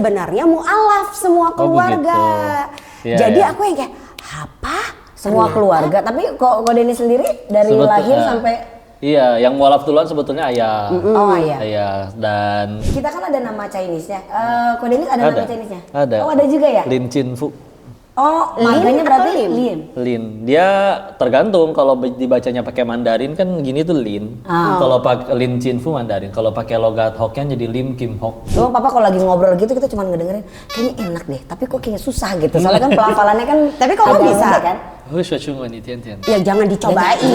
sebenarnya mualaf semua keluarga. Jadi aku yang kayak apa? Semua keluarga. Tapi kok Denny sendiri dari lahir sampai Iya, yang mualaf duluan sebetulnya ayah. Oh ayah. Ayah dan kita kan ada nama Chinese-nya. Kok Denny ada nama Chinese-nya? Ada. Oh ada juga ya? Lin Chin Fu. Oh, marganya berarti Lin. Lin. Dia tergantung kalau dibacanya pakai Mandarin kan gini tuh Lin. Kalau pakai Lin Chin Fu Mandarin. Kalau pakai logat Hokkien jadi Lim Kim Hok. Cuma papa kalau lagi ngobrol gitu kita cuma ngedengerin kayaknya enak deh, tapi kok kayaknya susah gitu. Soalnya kan pelafalannya kan tapi kalau bisa kan. Ya jangan dicobain.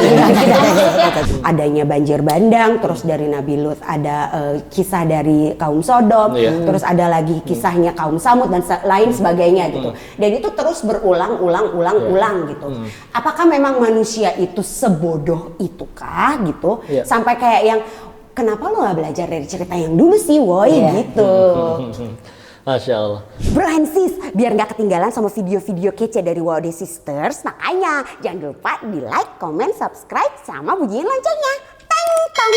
Adanya banjir bandang, terus dari Nabi Lut ada kisah dari kaum Sodom, terus ada lagi kisahnya kaum Samud dan lain sebagainya gitu. Dan itu terus berulang-ulang gitu. Apakah memang manusia itu sebodoh itukah gitu? Sampai kayak yang kenapa lo nggak belajar dari cerita yang dulu sih, woi gitu. Masya Allah. Bro and sis, biar nggak ketinggalan sama video-video kece dari WOD Sisters, makanya jangan lupa di like, comment, subscribe, sama bunyiin loncengnya. Tang tang.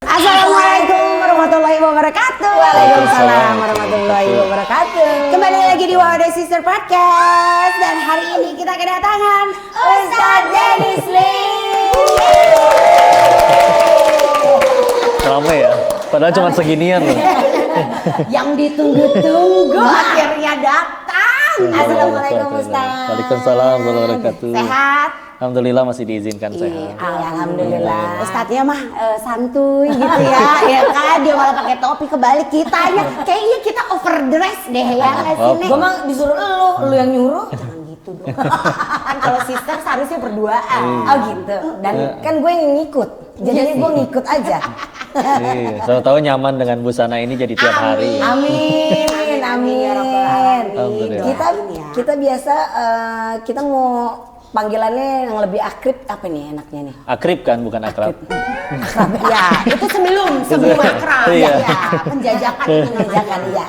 Assalamualaikum warahmatullahi wabarakatuh. Waalaikumsalam warahmatullahi wabarakatuh. Kembali lagi di WOD Sister Podcast dan hari ini kita kedatangan Ustadz Dennis Lim. Ramai ya. Padahal cuma seginian loh. Yang ditunggu-tunggu akhirnya datang. Assalamualaikum Ustadz. Waalaikumsalam warahmatullahi wabarakatuh. Sehat? Alhamdulillah masih diizinkan sehat. Alhamdulillah. Ustadznya mah santuy gitu ya, ya kan dia malah pakai topi kebalik kitanya. Kayaknya kita overdress deh ya nggak sih Nek? Gue mah disuruh lu yang nyuruh. Jangan gitu dong. Kan kalau sister seharusnya berduaan. Oh gitu. Dan kan gue yang ngikut. Jadinya gue ngikut aja. Iya, tahu nyaman dengan busana ini jadi tiap hari. Amin. Ya Rabbal Alamin. Alhamdulillah. Kita biasa kita mau panggilannya yang lebih akrab apa nih enaknya nih? Akrib kan bukan akrab. Ya, itu sebelum akrab Iya. ya. Penjajakan ya.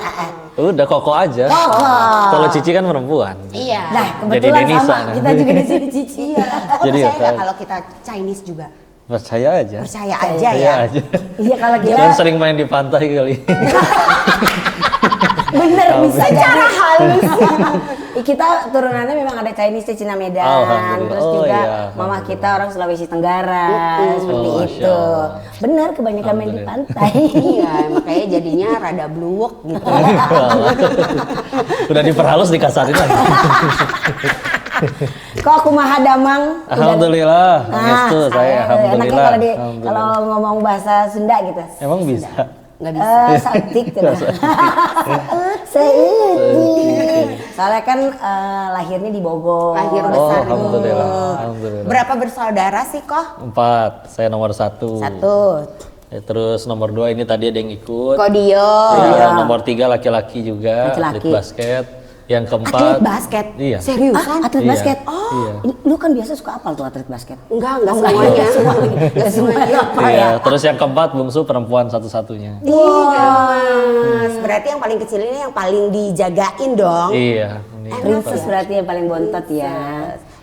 Udah koko aja. Kalau Cici kan perempuan. Iya. Nah, Jadi kebetulan Denisa, sama. kan? Kita juga di sini Cici. Jadi Percaya nggak apa? kalau kita Chinese juga? Percaya aja. Percaya aja Percaya ya. aja. Iya kalau kita Jangan sering main di pantai kali. bener bisa Secara halus. Kita turunannya memang ada Chinese Cina Medan, Alhamdulillah. terus Oh, juga iya. mama kita orang Sulawesi Tenggara, seperti Oh, Masya itu. Allah. Bener kebanyakan main di pantai. Iya, makanya jadinya rada bluwok gitu. Udah diperhalus dikasarin lagi. Kok aku maha damang? Alhamdulillah. Itu saya Enaknya alhamdulillah. kalau Alhamdulillah. kalau ngomong bahasa Sunda gitu. Emang bisa. Nggak bisa. Sautik gitu. Sautik. Soalnya kan lahirnya di Bogor. Lahir Oh, besar. alhamdulillah. Alhamdulillah. Berapa bersaudara sih kok? 4, saya nomor 1. Satu. Terus nomor 2 ini tadi ada yang ikut. Kodio. Ya, nomor 3 laki-laki juga, Laki-laki. atlet basket. Yang keempat Atlet basket? Iya. Seriusan? Atlet Iya. basket. Iya. Lu kan biasa suka apal tuh atlet basket. Enggak semuanya. Enggak semuanya. Iya, terus yang keempat bungsu perempuan satu-satunya. Iya. Berarti yang paling kecil ini yang paling dijagain dong. Iya. Ini Princess berarti yang paling bontot ya.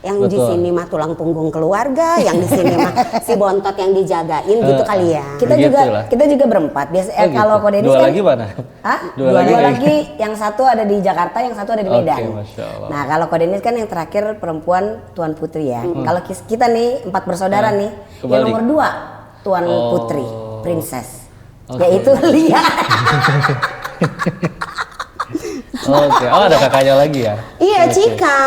Yang di Betul. sini mah tulang punggung keluarga, yang di sini mah si bontot yang dijagain gitu kali ya. Begitulah. Kita juga berempat. Biasa Oh, gitu. kalau Ko Dennis Dua kan lagi mana? Hah? Dua Dua lagi. lagi, yang satu ada di Jakarta, yang satu ada di Oke, Medan. Masya Allah. Nah, kalau Ko Dennis kan yang terakhir perempuan Tuan Putri ya. Kalau kita nih 4 bersaudara nih, yang kebalik. nomor 2 Tuan Oh. Putri, Princess. Oke. Yaitu Lia. Oke, oh ada kakaknya lagi ya? Iya, Oke. Cika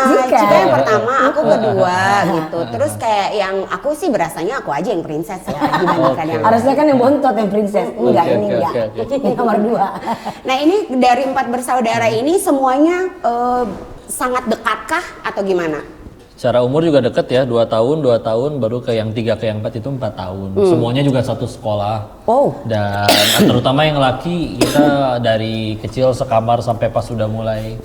yang pertama, aku kedua gitu. Ah. Terus kayak yang aku sih berasanya aku aja yang princess ya dibandingkan Oke. yang Harusnya kan yang bontot yang Princess. Enggak, Oke, ini oke, enggak. oke, Ini nomor 2. Nah ini dari 4 bersaudara ini semuanya sangat dekatkah atau gimana? Secara umur juga deket ya, 2 tahun, baru ke yang 3 ke yang 4 itu 4 tahun. Semuanya juga satu sekolah. Oh. Dan terutama yang laki, kita dari kecil sekamar sampai pas sudah mulai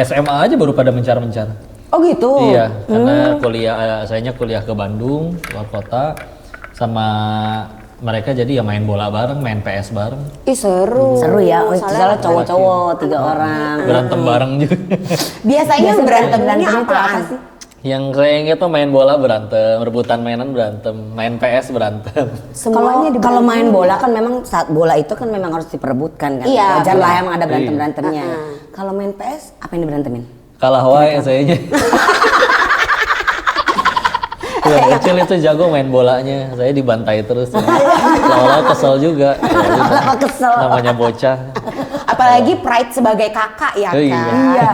SMA aja baru pada mencar-mencar. Oh gitu? Iya, karena sayanya kuliah ke Bandung, luar kota, sama mereka jadi ya main bola bareng, main PS bareng. Ih seru. Seru ya, soalnya cowok-cowok 3 orang. Berantem bareng juga. Biasanya berantemnya berantem itu apa apaan? sih? Yang kayaknya tuh main bola berantem, rebutan mainan berantem, main PS berantem. Semuanya Kalau main bola kan memang saat bola itu kan memang harus diperebutkan kan. Iya, Wajar lah benar. emang ada berantem-berantemnya. Kalau main PS apa yang diberantemin? Kalah wae sayanya. Yang kecil itu jago main bolanya, saya dibantai terus. Lama-lama kesel juga. Lama kesel. Namanya bocah. Apalagi pride sebagai kakak ya Oh, kan? iya.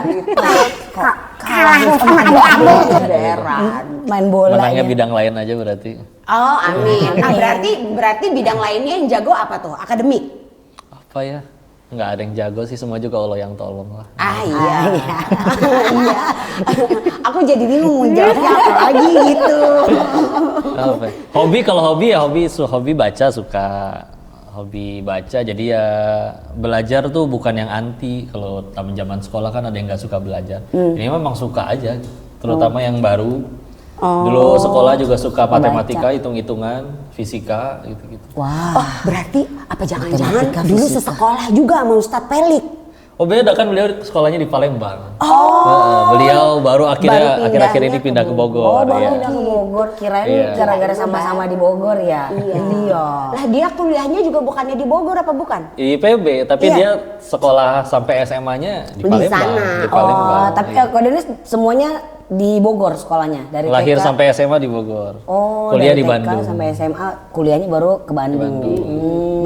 Kalah sama kamu. Beneran. Main bola Menangnya ya. bidang lain aja berarti. Oh amin. Nah berarti bidang lainnya yang jago apa tuh? Akademik? Apa ya? Nggak ada yang jago sih, semua juga Allah yang tolong lah. Ah iya. Iya. Aku jadi bingung mau jawabnya apa lagi gitu. Apa ya? Hobi baca suka. Hobi baca, jadi ya belajar tuh bukan yang anti. Kalau zaman sekolah kan ada yang nggak suka belajar. Ini memang suka aja, terutama yang baru. Dulu sekolah juga suka matematika, hitung-hitungan, fisika, gitu-gitu. Wah. Oh berarti apa jangan-jangan Matematika, dulu fisika. sesekolah juga sama Ustadz Pelik? Oh beda kan, beliau sekolahnya di Palembang. Beliau baru akhir-akhir ini pindah ke Bogor. Baru Ya. pindah ke Bogor, kirain Iya. gara-gara sama-sama di Bogor ya. Iya. Lah dia kuliahnya juga bukannya di Bogor apa bukan? Di IPB, tapi Iya. dia sekolah sampai SMA-nya di Di Palembang. sana. Di Palembang. Oh, tapi Kak Denis semuanya di Bogor sekolahnya dari Lahir TK. sampai SMA di Bogor. Oh, kuliah dari di TK Bandung. sampai SMA, kuliahnya baru ke Bandung.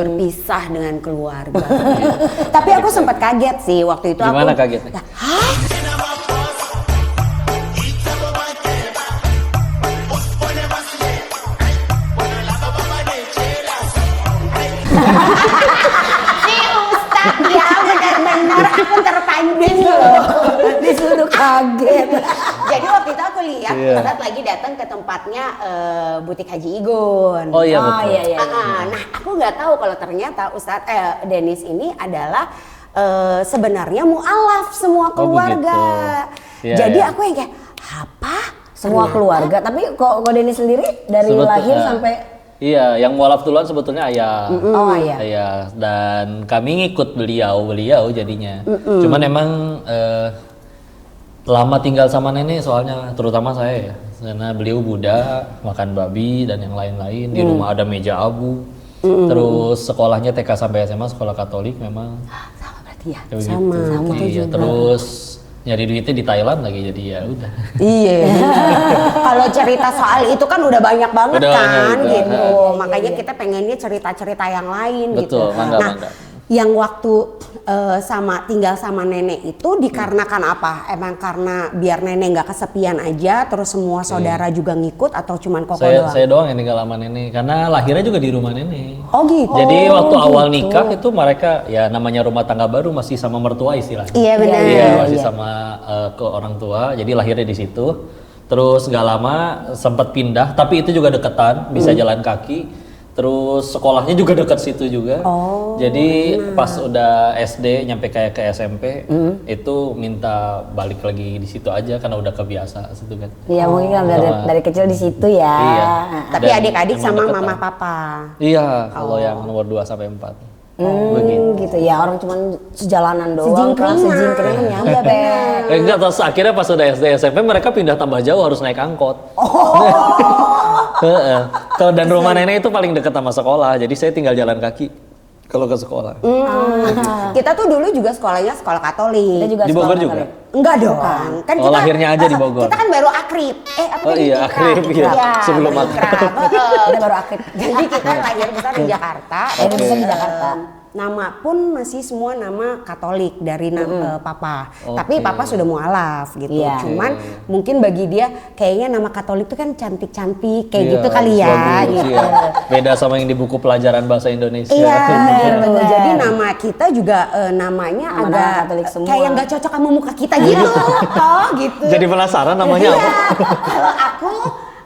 Berpisah dengan keluarga. Tapi aku sempat kaget sih waktu itu. Gimana aku, kagetnya? Hah? Si Ustadz ya benar-benar aku terpancing loh. Disuruh kaget. Jadi waktu itu aku lihat Iya. Ustadz lagi datang ke tempatnya butik Haji Igun. Oh iya Oh, betul. iya. Nah, aku nggak tahu kalau ternyata Ustadz Denis ini adalah sebenarnya mualaf semua keluarga. begitu. Iya, Jadi iya. aku yang kayak apa? Semua Ternyata- keluarga, tapi kok Denis sendiri dari lahir sampai Iya, yang mualaf duluan sebetulnya ayah. Oh, ayah. Ayah, dan kami ngikut beliau jadinya. Cuman emang lama tinggal sama nenek soalnya, terutama saya ya. Karena beliau Buddha, makan babi dan yang lain-lain. Di rumah ada meja abu. Terus sekolahnya TK sampai SMA sekolah Katolik memang. sama berarti ya. Kayak Sama, begitu. sama Iya, terus nyari duitnya di Thailand lagi, jadi ya udah. Iya. Kalau cerita soal itu kan udah banyak banget Udah kan banyak, udah. gitu. Makanya kita pengennya cerita-cerita yang lain gitu. Betul, mangga, Nah, mangga. yang waktu tinggal sama nenek itu dikarenakan apa? Emang karena biar nenek nggak kesepian aja, terus semua saudara juga ngikut atau cuman koko doang? Saya doang yang tinggal sama nenek, karena lahirnya juga di rumah nenek. Oh gitu. Jadi waktu awal nikah itu mereka ya namanya rumah tangga baru masih sama mertua istilahnya. Iya benar. Iya, masih sama ke orang tua. Jadi lahirnya di situ. Terus nggak lama sempat pindah, tapi itu juga deketan, bisa jalan kaki. Terus sekolahnya juga dekat situ juga. Oh, Jadi pas udah SD nyampe kayak ke SMP itu minta balik lagi di situ aja karena udah kebiasa situ kan. Iya, mungkin kan dari kecil di situ ya. Iya. Tapi Dan adik-adik emang sama deketan. mama papa. Iya, kalau yang nomor 2 sampai 4. Gitu ya, orang cuma sejalanan doang, sejingkringan ya udah be. Enggak, terus akhirnya pas udah SD SMP mereka pindah tambah jauh harus naik angkot. Heeh. Dan rumah nenek itu paling dekat sama sekolah, jadi saya tinggal jalan kaki kalau ke sekolah. Kita tuh dulu juga sekolahnya sekolah Katolik. Kita juga Di Bogor sekolah juga? Katolik. Enggak dong. Kan Oh, lahirnya aja di Bogor. Kita kan baru akrib. Apa Oh tadi? iya, akrib, iya. Sebelum baru akrib. Heeh. Kita baru akrib. Jadi kita lahir besar di Jakarta. Jadi bisa di Jakarta. nama pun masih semua nama Katolik dari papa. Oke. Tapi papa sudah mualaf gitu. Iya. Cuman mungkin bagi dia kayaknya nama Katolik itu kan cantik-cantik kayak Iya, gitu kali ya bagus, gitu. iya. Beda sama yang di buku pelajaran bahasa Indonesia. Iya, gitu. bener. Jadi nama kita juga namanya Nama agak Katolik semua. kayak nggak cocok sama muka kita gitu, oh gitu. Jadi penasaran namanya Iya. apa? Kalau aku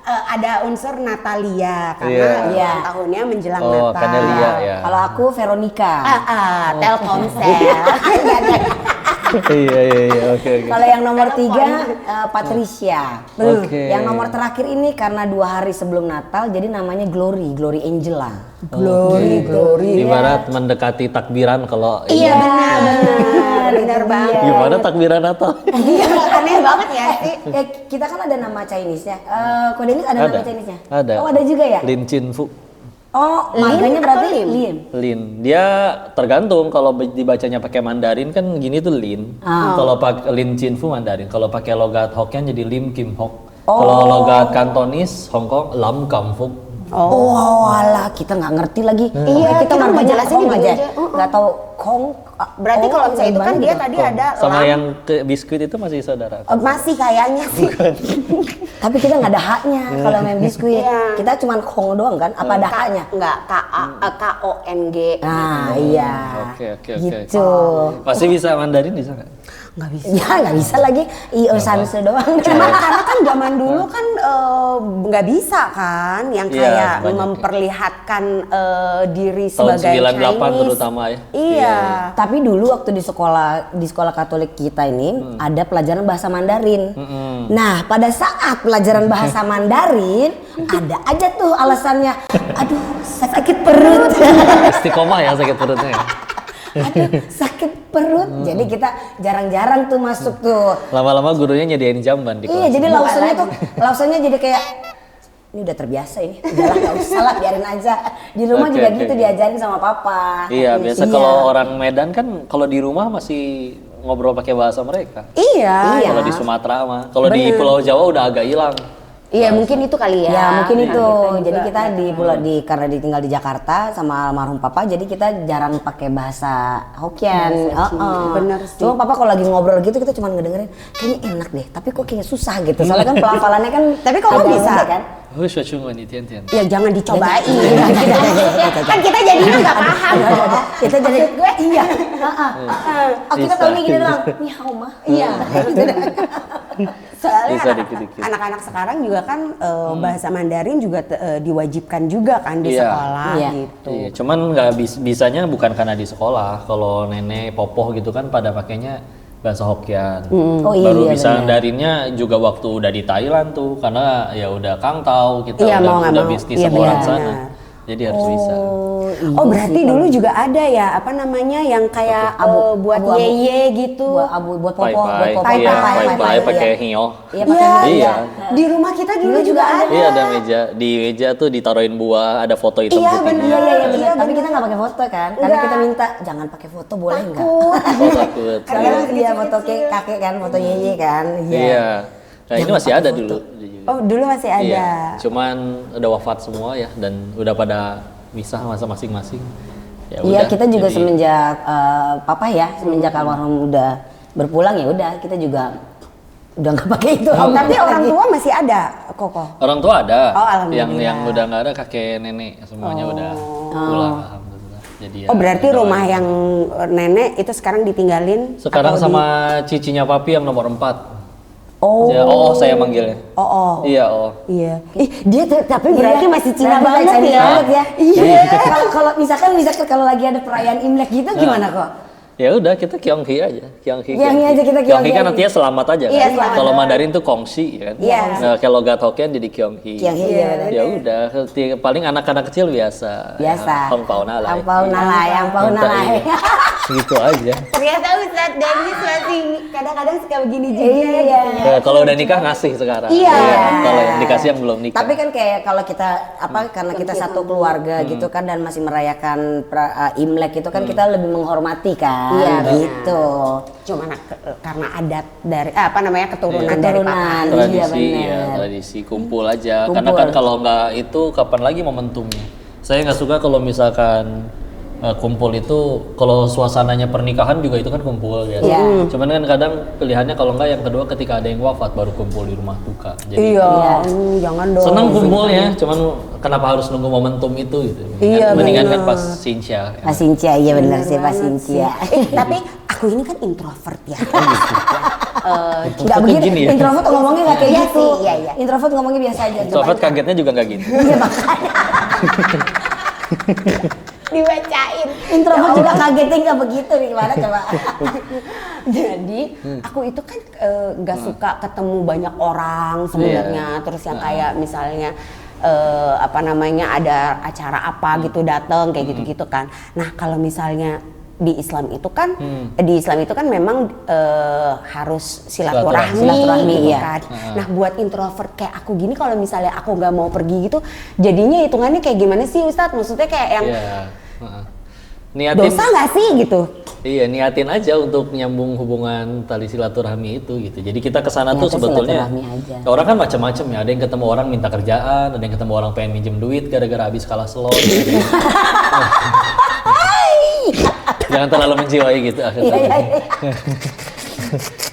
ada unsur Natalia karena Iya. ulang tahunnya menjelang Oh, Natal. Kanelia ya. Kalau aku Veronica. Telkomsel. Iya, oke. Kalau yang nomor 3 Patricia. Oke. Yang nomor terakhir ini karena 2 hari sebelum Natal jadi namanya Glory Angela. Glory. Ibarat mendekati takbiran kalau Iya benar banget. Gimana takbiran Natal? Iya, aneh banget ya sih. Kita kan ada nama Chinese-nya. Kode ini ada nama Chinese-nya? Ada. Oh, ada juga ya? Lin Chin Fu. Oh, Lin marganya atau berarti Lim? Lin. Lin. Dia tergantung kalau dibacanya pakai Mandarin kan gini tuh Lin. Kalau pakai Lin Chin Fu Mandarin. Kalau pakai logat Hokkien jadi Lim Kim Hok. Kalau logat Kantonis Hong Kong Lam Kam Fuk. Oh, alah, kita nggak ngerti lagi. Iya, kita kita marganya ngejelasin Kong gitu aja. aja. Nggak tahu Kong. Berarti kalau misalnya itu kan dia gitu. tadi ada Sama lam. yang ke biskuit itu masih saudara. Masih kayaknya sih. Tapi kita nggak ada haknya kalau main biskuit. Iya. Kita cuma Kong doang kan? Apa ada haknya? Enggak, KONG. Ah, iya. Oke. Gitu. Masih bisa Mandarin bisa nggak? Nggak bisa. Ya nggak bisa lagi. Io Sanse doang. Cuma karena kan zaman dulu kan nggak bisa kan yang Iya, kayak banyak ya. memperlihatkan diri Tahun sebagai 98 Chinese. terutama ya. Iya. Tapi dulu waktu di sekolah Katolik kita ini ada pelajaran bahasa Mandarin. Nah, pada saat pelajaran bahasa Mandarin ada aja tuh alasannya. Aduh, sakit perut. Istiqomah ya sakit perutnya. Ya. Aduh, sakit perut. Jadi kita jarang-jarang tuh masuk tuh. Lama-lama gurunya nyediain jamban di Iya, kelas. jadi lausannya jadi kayak ini udah terbiasa ini. Udahlah nggak usah lah, biarin aja. Di rumah Oke, juga oke. gitu diajarin sama papa. Iya, biasa kalau orang Medan kan kalau di rumah masih ngobrol pakai bahasa mereka. Iya. Iya. Kalau di Sumatera mah, kalau di Pulau Jawa udah agak hilang. Iya, mungkin itu kali ya. Ya mungkin Nah, itu. juga Jadi kita di gitu. pulau karena ditinggal di Jakarta sama almarhum papa, jadi kita jarang pakai bahasa Hokkien. Bener sih. Cuma papa kalau lagi ngobrol gitu kita cuma ngedengerin, kayaknya enak deh. Tapi kok kayaknya susah gitu. Soalnya kan pelafalannya kan. Tapi kok agak bisa? beda kan? Tian. Ya jangan dicobain. Kan kita jadinya nggak paham. Kita jadi gue iya. Oh kita Bisa. tahu nih gini doang. Ni hao mah. Iya. Soalnya Bisa dikit-dikit. anak-anak sekarang juga kan bahasa Mandarin juga diwajibkan juga kan di Iya. sekolah Iya. gitu. Iya, cuman nggak bisanya bukan karena di sekolah. Kalau nenek popoh gitu kan pada pakainya bahasa Hokkien. Oh iya, Baru bisa benar. Mandarinnya juga waktu udah di Thailand tuh, karena ya udah kangtau kita Iya, mau nggak udah mau. bisnis Iya, sama orang benar. sana. Jadi harus bisa. Oh berarti dulu juga ada ya apa namanya yang kayak buat abu-abu. yeye gitu. Buat popo, Pai-pai, buat popo. iya, pai-pai, pai-pai pakai iya. hio. Iya pakai Iya. Iya. Di rumah kita dulu juga ada. Iya ada meja, di meja tuh ditaruhin buah, ada foto hitam Iya, putihnya. benar. Iya Iya, Tapi benar. kita nggak pakai foto kan? Karena Enggak. kita minta jangan pakai foto boleh nggak? Takut. Oh, takut. Karena Iya. dia foto kakek kan, foto yeye kan. Iya. Nah ini masih ada dulu. Oh dulu masih ada. Iya. Cuman udah wafat semua ya dan udah pada misah masa masing-masing. Ya Iya udah, kita juga jadi- semenjak papa ya, semenjak almarhum udah berpulang ya udah kita juga udah nggak pakai itu. Tapi orang tua masih ada, Koko. Orang tua ada. Oh, alhamdulillah. yang udah nggak ada kakek nenek semuanya udah pulang alhamdulillah. Jadi ya, Oh berarti udah rumah ada. yang nenek itu sekarang ditinggalin? Sekarang atau sama cicinya papi yang nomor 4. Oh. Saya manggilnya. Oh. Iya, oh. Iya. Ih, dia tapi berarti Iya, masih Cina berarti banget Cina ya. banget ya. Iya. Kalau misalkan kalau lagi ada perayaan Imlek gitu gimana kok? Ya udah kita Kyonghi aja. Kyonghi aja kita Kyonghi Kyonghi kan aja. artinya selamat aja kan. Iya, selamat. Kalau Mandarin tuh Kongsi kan. Iya. Nah, kalau logat Hokkien jadi Kyonghi. Kyonghi, Iya. iya, Ya udah, paling anak-anak kecil biasa. Biasa. Hong Pao Nalai. Ampau nalai, ampau nalai. Gitu aja. Ternyata Ustadz Dennis masih kadang-kadang suka begini juga. Iya. Ya, kalau udah nikah ngasih sekarang. Iya. Kalau yang dikasih yang belum nikah. Tapi kan kayak kalau kita karena kita satu keluarga gitu kan dan masih merayakan Imlek itu kan kita lebih menghormati kan. Iya, benar. gitu. Cuma karena adat dari keturunan Iya. dari Keturunan. papa. Tradisi, Iya, ya, benar. tradisi kumpul aja. Kumpul. Karena kan kalau nggak itu kapan lagi momentumnya? Saya nggak suka kalau misalkan kumpul itu kalau suasananya pernikahan juga itu kan kumpul ya. Cuman kan kadang pilihannya kalau enggak yang kedua ketika ada yang wafat baru kumpul di rumah duka. Jadi Jangan dong. senang kumpulnya, cuman kenapa harus nunggu momentum itu gitu. Mendingan kan pas Sincia. Pas Sincia, iya benar sih pas Sincia. Tapi aku ini kan introvert ya. Nggak begitu, gini ya? introvert ngomongnya nggak kayak Iya gitu. sih, iya. Introvert ngomongnya biasa aja. Introvert kagetnya juga nggak gini. Iya makanya. Dibacain. Introvert juga kagetnya nggak begitu nih, gimana coba? Jadi aku itu kan nggak suka ketemu banyak orang sebenarnya. Terus yang kayak misalnya apa namanya ada acara apa gitu datang kayak gitu-gitu kan. Nah kalau misalnya di Islam itu kan memang harus silaturahmi gitu kan. Nah buat introvert kayak aku gini kalau misalnya aku nggak mau pergi gitu, jadinya hitungannya kayak gimana sih Ustadz? Maksudnya kayak yang Niatin, dosa nggak sih gitu? Iya, niatin aja untuk nyambung hubungan tali silaturahmi itu gitu. Jadi kita kesana tuh sebetulnya orang kan macam-macam ya. Ada yang ketemu orang minta kerjaan, ada yang ketemu orang pengen minjem duit gara-gara habis kalah slot. Gitu. Jangan terlalu menjiwai gitu akhirnya.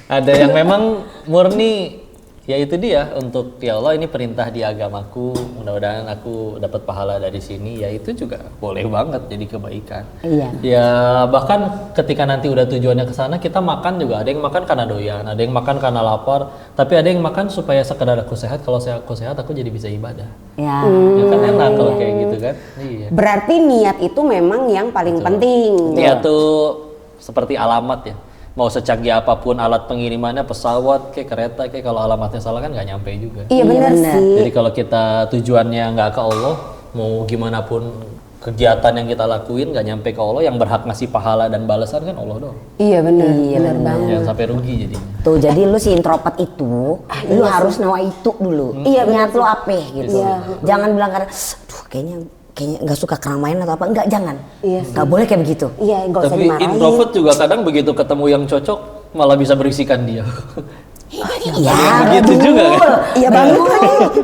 Ada yang memang murni, ya itu dia untuk ya Allah ini perintah di agamaku, mudah-mudahan aku dapat pahala dari sini, ya itu juga boleh banget jadi kebaikan. Ya bahkan ketika nanti udah tujuannya ke sana kita makan juga, ada yang makan karena doyan, ada yang makan karena lapar, tapi ada yang makan supaya sekedar aku sehat, kalau aku sehat aku jadi bisa ibadah. Ya kan enak kalau kayak gitu kan. Iya. Berarti niat itu memang yang paling penting. Niat tuh seperti alamat ya. Mau secanggih apapun alat pengirimannya, pesawat kayak kereta kayak, kalau alamatnya salah kan nggak nyampe juga. Iya benar sih. Jadi kalau kita tujuannya nggak ke Allah, mau gimana pun kegiatan yang kita lakuin nggak nyampe ke Allah, yang berhak ngasih pahala dan balasan kan Allah doang. Iya benar banget. Jangan sampai rugi jadinya. Tuh jadi lu si introvert itu, lu harus nawa itu dulu. Niat lu apa gitu. Jangan bilang karena, duh kayaknya nggak suka keramaian atau apa, enggak, jangan. Nggak boleh kayak begitu. Iya, nggak usah Tapi dimarahin. introvert juga kadang begitu ketemu yang cocok malah bisa berisikan dia. Iya, begitu juga kan? Iya banget.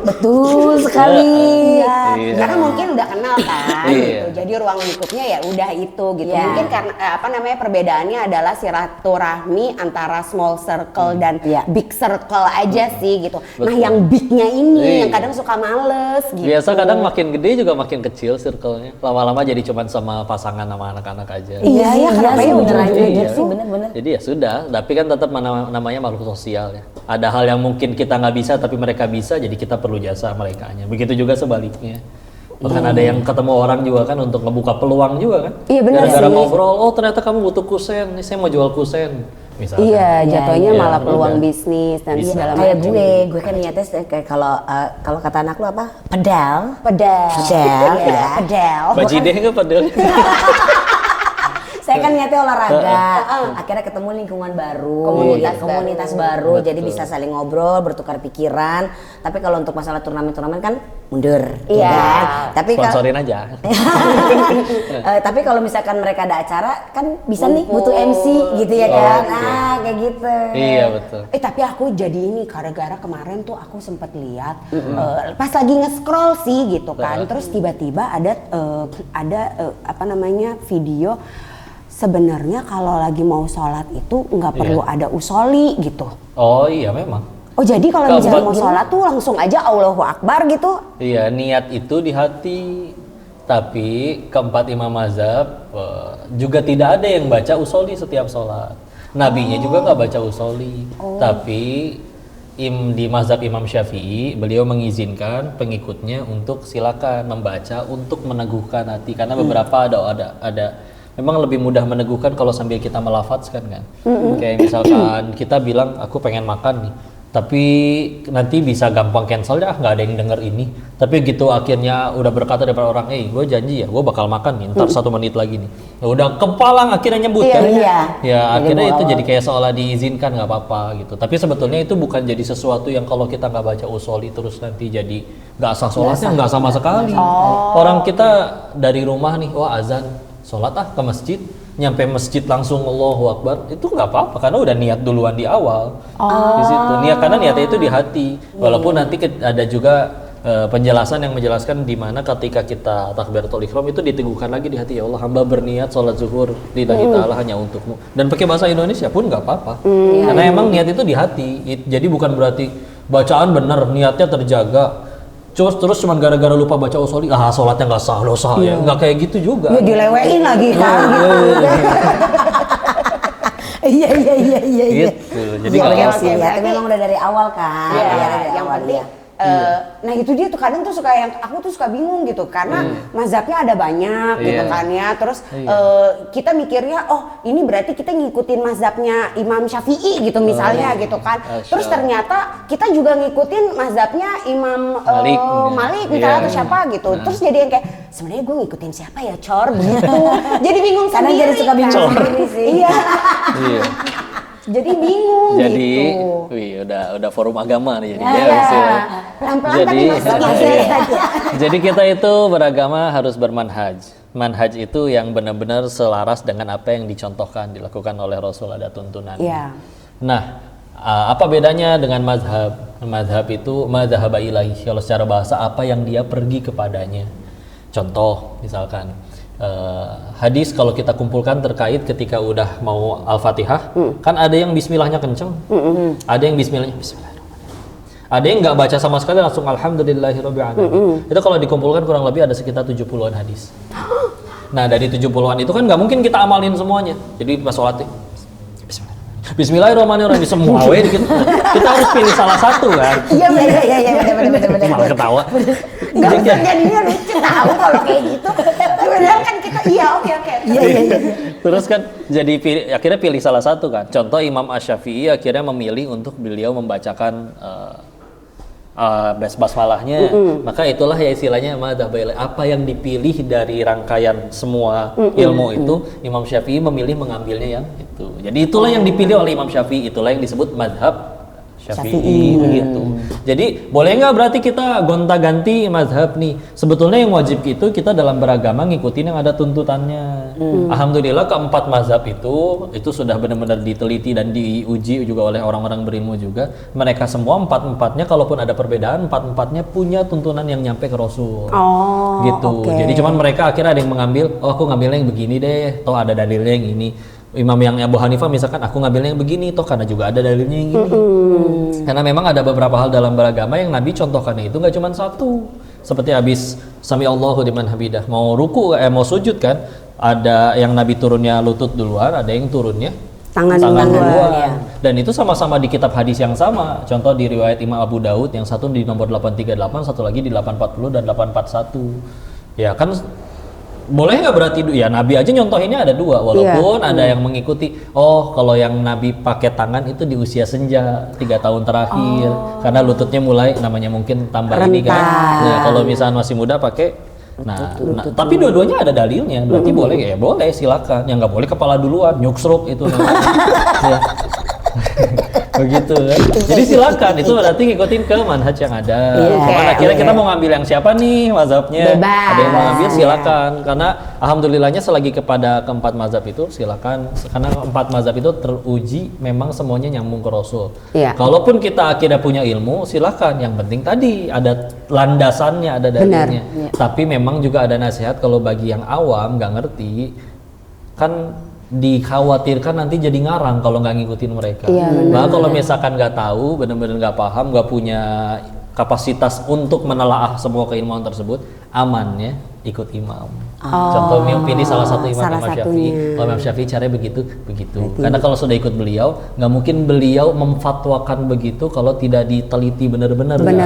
Betul sekali. Iya. Karena mungkin udah kenal kan. Iya. Gitu. Jadi ruang lingkupnya ya udah itu gitu. Mungkin karena perbedaannya adalah silaturahmi antara small circle dan big circle aja sih gitu. Nah, yang bignya ini yang kadang suka males gitu. Biasa kadang makin gede juga makin kecil circle-nya. Lama-lama jadi cuman sama pasangan sama anak-anak aja. Iya, kenapa ya bener aja Iya. sih, bener-bener. Jadi ya sudah, tapi kan tetap namanya makhluk sosial ya. Ada hal yang mungkin kita nggak bisa tapi mereka bisa, jadi kita perlu jasa merekanya. Begitu juga sebaliknya. Bahkan ada yang ketemu orang juga kan untuk ngebuka peluang juga kan. Iya benar sih. Gara-gara ngobrol, oh ternyata kamu butuh kusen, nih saya mau jual kusen. Misalkan. Iya, jatuhnya malah peluang bisnis dan segala macam. Kayak gue kan niatnya kayak kalau kata anak lu apa? Pedal. Bajideh nggak padahal. Saya kan niatnya olahraga, akhirnya ketemu lingkungan baru, komunitas baru, jadi bisa saling ngobrol, bertukar pikiran. Tapi kalau untuk masalah turnamen kan mundur. Iya. Tapi sponsorin aja. Tapi kalau misalkan mereka ada acara, kan bisa nih butuh MC gitu ya kan? Kayak gitu. Iya betul. Tapi aku jadi ini gara-gara kemarin tuh aku sempat lihat pas lagi nge-scroll sih gitu kan, terus tiba-tiba ada video. Sebenarnya kalau lagi mau sholat itu nggak perlu ada usoli gitu. Oh iya memang. Oh jadi kalau misalnya mau sholat tuh langsung aja Allahu Akbar gitu? Iya, niat itu di hati. Tapi keempat imam mazhab juga tidak ada yang baca usoli setiap sholat. Nabinya juga nggak baca usoli. Tapi di mazhab Imam Syafi'i, beliau mengizinkan pengikutnya untuk silakan membaca untuk meneguhkan hati. Karena beberapa ada memang lebih mudah meneguhkan kalau sambil kita melafadzkan kan. Kayak misalkan kita bilang aku pengen makan nih, tapi nanti bisa gampang cancel ya, nggak ada yang denger ini. Tapi gitu akhirnya udah berkata depan orang, gue janji ya, gue bakal makan nih, ntar 1 menit lagi nih. Ya udah kepalang akhirnya nyebut kan. Ya akhirnya itu jadi kayak seolah diizinkan, nggak apa-apa gitu. Tapi sebetulnya itu bukan jadi sesuatu yang kalau kita nggak baca usoli terus nanti jadi nggak sah sholatnya, nggak sama sekali. Orang kita dari rumah nih, wah azan, sholat ke masjid, nyampe masjid langsung Allahu Akbar, itu nggak apa-apa karena udah niat duluan di awal. Di situ niat, karena niatnya itu di hati. Walaupun nanti ada juga penjelasan yang menjelaskan di mana ketika kita takbiratul ihram itu diteguhkan lagi di hati, ya Allah, hamba berniat sholat zuhur lillahi ta'ala hanya untukmu, dan pakai bahasa Indonesia pun nggak apa-apa, karena emang niat itu di hati. Jadi bukan berarti bacaan bener, niatnya terjaga, terus cuman gara-gara lupa baca usoli, sholatnya nggak sah, dosa ya, nggak kayak gitu juga. Ya dilewein lagi kan. Iya. Gitu. Jadi Iya, kalau sih, ya, memang udah dari awal kan. Iya, dari yang awal, penting. ya. Nah itu dia tuh kadang tuh suka yang aku tuh suka bingung gitu karena mazhabnya ada banyak gitu kan ya, terus kita mikirnya oh ini berarti kita ngikutin mazhabnya Imam Syafi'i gitu misalnya gitu kan, terus ternyata kita juga ngikutin mazhabnya Imam Malik misalnya atau siapa gitu, terus jadi yang kayak sebenarnya gue ngikutin siapa ya Cor begitu, jadi bingung Kadang sendiri jadi suka bingung kan. sendiri sih. Iya. Iya. Jadi bingung Jadi, gitu. wih, udah forum agama nih jadi. Pelan-pelan tapi masuk Jadi kita itu beragama harus bermanhaj. Manhaj itu yang benar-benar selaras dengan apa yang dicontohkan, dilakukan oleh Rasul, ada tuntunan. Iya. Nah, apa bedanya dengan mazhab? Mazhab itu mazhaba ilahi. Kalau secara bahasa apa yang dia pergi kepadanya. Contoh, misalkan hadis kalau kita kumpulkan terkait ketika udah mau Al-Fatihah, kan ada yang bismillahnya kenceng, ada yang bismillahirrahmanirrahim, ada yang nggak baca sama sekali langsung alhamdulillahirabbil alamin. Itu kalau dikumpulkan kurang lebih ada sekitar 70-an hadis. Nah, dari 70-an itu kan nggak mungkin kita amalin semuanya. Jadi pas sholat Bismillahirrahmanirrahim semua gitu. Kita harus pilih salah satu kan. Iya benar. Malah ketawa. Enggak usah jadinya lucu tahu kalau kayak gitu. Benar kan kita oke. Iya. Terus kan jadi akhirnya pilih salah satu kan. Contoh Imam Asy-Syafi'i akhirnya memilih untuk beliau membacakan basmalahnya, maka itulah ya istilahnya apa yang dipilih dari rangkaian semua ilmu itu, Imam Syafi'i memilih mengambilnya yang itu. Jadi itulah yang dipilih oleh Imam Syafi'i, itulah yang disebut mazhab Syafi'i begitu. Jadi boleh nggak berarti kita gonta-ganti mazhab nih? Sebetulnya yang wajib itu kita dalam beragama ngikutin yang ada tuntutannya. Alhamdulillah keempat mazhab itu sudah benar-benar diteliti dan diuji juga oleh orang-orang berilmu juga. Mereka semua empat-empatnya kalaupun ada perbedaan, empat-empatnya punya tuntunan yang nyampe ke Rasul. Oh, gitu. okay. Jadi cuman mereka akhirnya ada yang mengambil, aku ngambilnya yang begini deh, toh ada dalilnya yang ini. Imam yang Abu Hanifah misalkan aku ngambilnya yang begini, toh karena juga ada dalilnya yang gini. Karena memang ada beberapa hal dalam beragama yang Nabi contohkannya itu nggak cuma satu. Seperti habis sami Allahu liman hamidah, mau ruku mau sujud kan, ada yang Nabi turunnya lutut duluan, ada yang turunnya tangan duluan. Ya. Dan itu sama-sama di kitab hadis yang sama. Contoh di riwayat Imam Abu Daud yang satu di nomor 838, satu lagi di 840 dan 841. Ya kan boleh nggak berarti ya Nabi aja nyontohinnya ada dua, walaupun ada yang mengikuti kalau yang Nabi pakai tangan itu di usia senja 3 tahun terakhir karena lututnya mulai namanya mungkin tambah ini kan. Nah kalau misalnya masih muda pakai tapi dua-duanya ada dalilnya, berarti boleh ya boleh silakan. Yang nggak boleh kepala duluan nyuksruk itu ya. Begitu kan. Jadi silakan, itu berarti ngikutin ke manhaj yang ada. Cuman akhirnya kita mau ngambil yang siapa nih mazhabnya? Bebas. Ada yang mau ngambil silakan. Karena alhamdulillahnya selagi kepada keempat mazhab itu silakan. Karena keempat mazhab itu teruji memang semuanya nyambung ke Rasul. Kalaupun kita akhirnya punya ilmu silakan. Yang penting tadi ada landasannya, ada dalilnya. Tapi memang juga ada nasihat kalau bagi yang awam nggak ngerti kan dikhawatirkan nanti jadi ngarang kalau nggak ngikutin mereka. Nah kalau misalkan nggak tahu, benar-benar nggak paham, nggak punya kapasitas untuk menelaah semua keilmuan tersebut, amannya ikut imam. Contoh pilih salah satu imam, Imam Syafi'i. Kalau Imam Syafi'i caranya begitu. Karena kalau sudah ikut beliau, nggak mungkin beliau memfatwakan begitu kalau tidak diteliti benar-benar. Kan?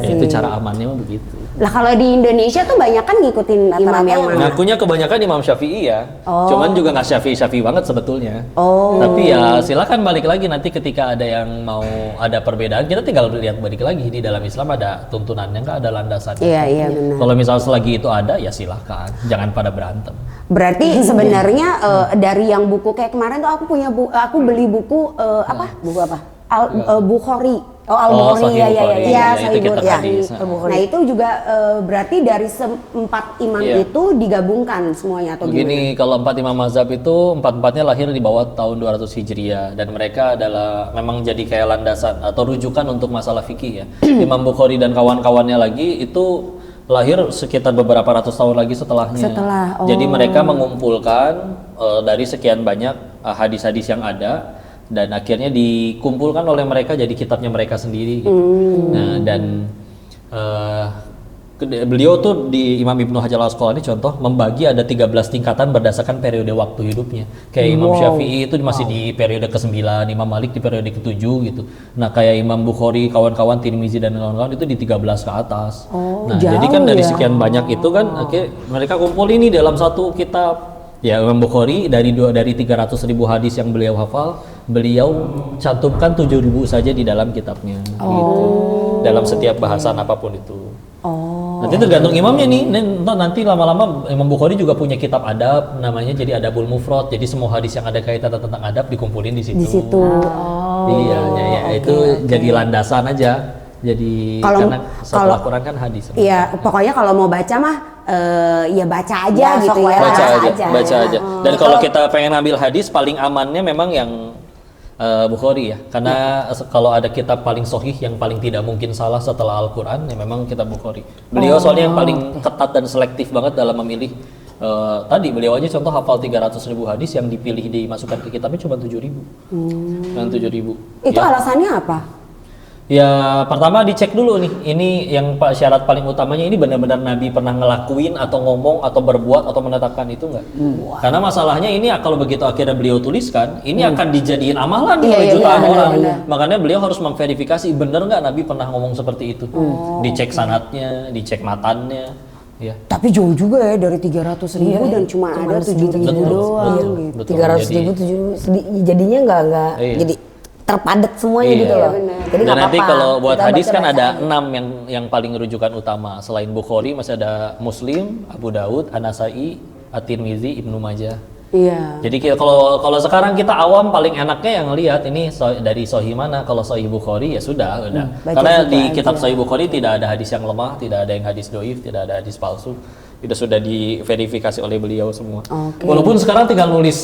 Ya, itu cara amannya mah begitu. Lah kalau di Indonesia tuh banyak kan ngikutin imam yang mana? Ngakunya kebanyakan Imam Syafi'i ya. Cuman juga nggak Syafi'i banget sebetulnya. Tapi ya silakan balik lagi nanti ketika ada yang mau ada perbedaan, kita tinggal lihat balik lagi di dalam Islam ada tuntunannya nggak, ada landasannya. Iya benar. Kalau misal selagi itu ada ya silakan, jangan pada berantem. Berarti sebenarnya dari yang buku kayak kemarin tuh aku beli buku Buku apa? Bukhari. Oh, Al-Bukhari, Sahih ya, Bukhari. Iya, Ya, Sahih itu kitab Bukhari. hadis. Nah itu juga berarti dari 4 imam Iya. itu digabungkan semuanya atau gimana? Begini, kalau 4 imam mazhab itu 4-4-nya lahir di bawah tahun 200 Hijriah dan mereka adalah memang jadi kayak landasan atau rujukan untuk masalah fikih ya. Imam Bukhari dan kawan-kawannya lagi itu lahir sekitar beberapa ratus tahun lagi setelahnya. Jadi mereka mengumpulkan dari sekian banyak hadis-hadis yang ada dan akhirnya dikumpulkan oleh mereka jadi kitabnya mereka sendiri gitu. Nah, dan beliau tuh di Imam Ibnu Hajar Al-Asqalani contoh membagi ada 13 tingkatan berdasarkan periode waktu hidupnya. Kayak Imam Syafi'i itu masih di periode ke-9, Imam Malik di periode ke-7 gitu. Nah, kayak Imam Bukhari, kawan-kawan Tirmizi dan kawan-kawan itu di 13 ke atas. Nah, jadi kan dari sekian banyak itu kan akhirnya mereka kumpul ini dalam satu kitab. Ya, Imam Bukhari dari 300.000 hadis yang beliau hafal, beliau cantumkan 7.000 saja di dalam kitabnya gitu. Dalam setiap bahasan apapun itu. Nanti tergantung imamnya nih. Nanti lama-lama Imam Bukhari juga punya kitab adab namanya jadi Adabul Mufrad. Jadi semua hadis yang ada kaitan tentang adab dikumpulin di situ. Iya, ya, itu jadi landasan aja. Jadi karena setelah Quran kan hadis. Iya, pokoknya kalau mau baca mah ya baca aja Ya, gitu sok ya. Baca aja. Dan kalau kita pengen ambil hadis paling amannya memang yang Bukhari ya, karena kalau ada kitab paling sahih yang paling tidak mungkin salah setelah Al-Quran ya memang kitab Bukhari. Beliau soalnya yang paling ketat dan selektif banget dalam memilih. Tadi beliau aja contoh hafal 300.000 hadis yang dipilih dimasukkan ke kitabnya cuma 7.000. Cuma 7.000. Itu ya. alasannya apa? Ya pertama dicek dulu nih, ini yang syarat paling utamanya ini benar-benar Nabi pernah ngelakuin atau ngomong atau berbuat atau menetapkan itu nggak? Karena masalahnya ini kalau begitu akhirnya beliau tuliskan, ini akan dijadiin amalan oleh jutaan orang. Makanya beliau harus memverifikasi benar nggak Nabi pernah ngomong seperti itu. Dicek sanadnya, dicek matannya. Ya. Tapi jauh juga ya dari 300.000 dan cuma ada 7.000 doang gitu. 300.000 jadinya nggak jadi terpadat semuanya gitu loh. Jadi Dan nanti kalau buat kita hadis kan baca-baca ada 6 yang paling rujukan utama. Selain Bukhari masih ada Muslim, Abu Daud, An-Nasai, At-Tirmizi, Ibnu Majah. Iya. Jadi kalau sekarang kita awam paling enaknya yang lihat ini dari Sahih mana. Kalau Sahih Bukhari ya sudah. Karena di kitab Sahih Bukhari tidak ada hadis yang lemah, tidak ada yang hadis doif, tidak ada hadis palsu. Itu sudah diverifikasi oleh beliau semua. Walaupun sekarang tinggal nulis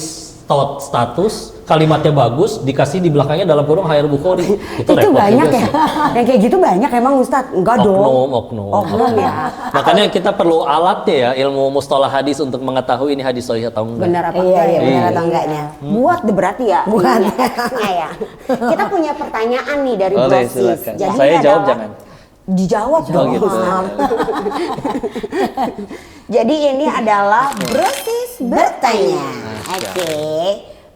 status, kalimatnya bagus, dikasih di belakangnya dalam kurung Hayal Bukhari. Itu banyak ya? Yang kayak gitu banyak emang Ustadz? Enggak dong. Oknum ya. Makanya kita perlu alatnya ya, ilmu mustalah hadis untuk mengetahui ini hadis sahih atau enggak. Benar apa enggak ya? Benar atau enggaknya? Buat berarti ya? Buat. Ya. Kita punya pertanyaan nih dari Brosis. Jadi saya jawab jangan. Dijawab dong. Gitu. Jadi ini adalah Brosis bertanya. Oke.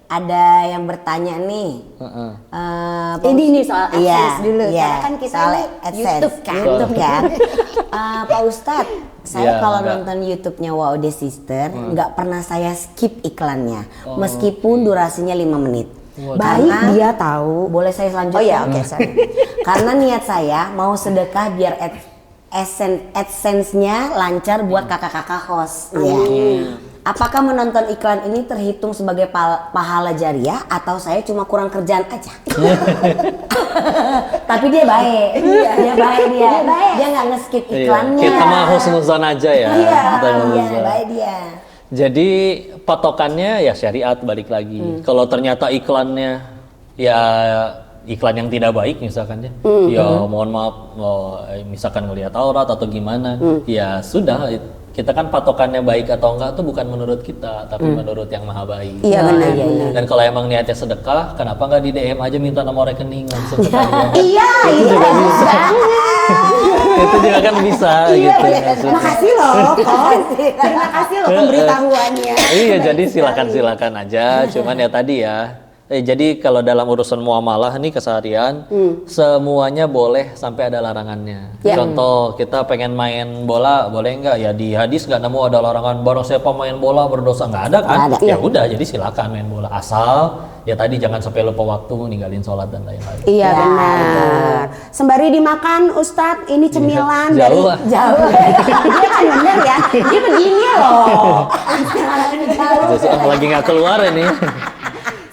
Ada yang bertanya nih. Ini nih soal AdSense dulu. Iya. Karena kan kita soal YouTube kan. Pak Ustadz, saya kalau nonton YouTube-nya Wow The Sister nggak pernah saya skip iklannya, meskipun durasinya 5 menit. Baik dia tahu. Boleh saya selanjutkan? Oh ya, oke, sorry. Karena niat saya mau sedekah biar AdSense-nya lancar buat kakak-kakak host. Apakah menonton iklan ini terhitung sebagai pahala jariah atau saya cuma kurang kerjaan aja? Tapi dia baik. Dia baik. Dia nggak nge-skip iklannya. Kita mah husnuzon aja ya. Iya, baik dia. Jadi patokannya ya syariat balik lagi. Kalau ternyata iklannya ya iklan yang tidak baik misalkan ya mohon maaf misalkan ngelihat aurat atau gimana ya sudah, kita kan patokannya baik atau enggak tuh bukan menurut kita tapi menurut yang maha baik. Iya benar. Dan kalau emang niatnya sedekah, kenapa nggak di DM aja minta nomor rekening langsung ke Iya, itu juga bisa. Itu juga kan bisa gitu. Makasih loh, terima kasih loh pemberitahuannya. Iya, jadi silakan aja. Cuman ya tadi ya. Jadi kalau dalam urusan muamalah nih keseharian, semuanya boleh sampai ada larangannya. Contoh kita pengen main bola, boleh nggak? Ya di hadis nggak nemu ada larangan. Barang siapa main bola berdosa, nggak ada kan? Ya udah, jadi silakan main bola asal ya tadi jangan sampai lupa waktu, ninggalin sholat dan lain-lain. Iya benar. Sembari dimakan Ustadz, ini cemilan dari jauh. Dia kan bener ya, dia begini loh. Lagi nggak keluar ini.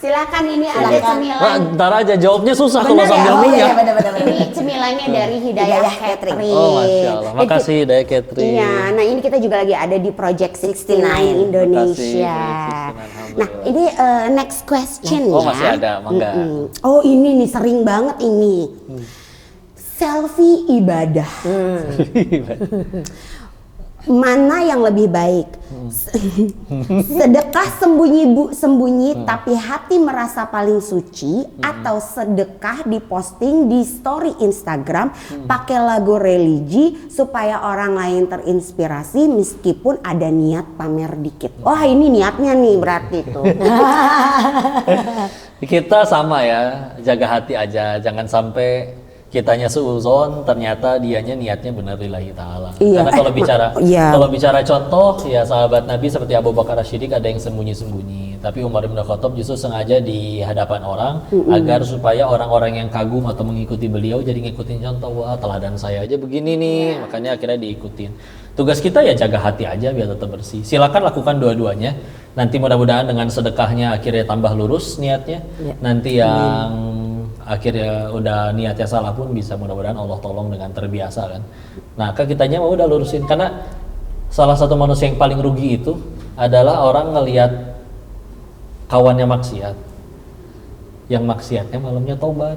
Silakan ini ada cemilan. Nah, ntar aja jawabnya susah kalau Bener ya? sambil Oh, ngunyah. iya, bener. Ini cemilannya dari Hidayah Catering. Oh, Masya Allah. Makasih Hidayah Catering. Iya, nah ini kita juga lagi ada di Project 69 Indonesia. Makasih, Nah, ini next question Oh, ya. masih ada, mangga. Oh, ini nih sering banget ini. Selfie ibadah. Mana yang lebih baik? Sedekah sembunyi tapi hati merasa paling suci, atau sedekah diposting di story Instagram pakai lagu religi supaya orang lain terinspirasi meskipun ada niat pamer dikit. Wah, ini niatnya nih berarti tuh. Kita sama ya, jaga hati aja, jangan sampai kitanya suuzon, ternyata dianya niatnya benar lillahi ta'ala. Iya. Karena Iya. kalau bicara contoh, ya sahabat Nabi seperti Abu Bakar As-Siddiq ada yang sembunyi-sembunyi. Tapi Umar bin Khattab justru sengaja di hadapan orang agar supaya orang-orang yang kagum atau mengikuti beliau jadi ngikutin contoh. Wah, teladan saya aja begini nih, makanya akhirnya diikutin. Tugas kita ya jaga hati aja biar tetap bersih. Silakan lakukan dua-duanya. Nanti mudah-mudahan dengan sedekahnya akhirnya tambah lurus niatnya. Nanti yang akhirnya udah niatnya salah pun bisa mudah-mudahan Allah tolong dengan terbiasa kan. Nah, kitanya mau udah lurusin, karena salah satu manusia yang paling rugi itu adalah orang ngelihat kawannya maksiat, yang maksiatnya malamnya tobat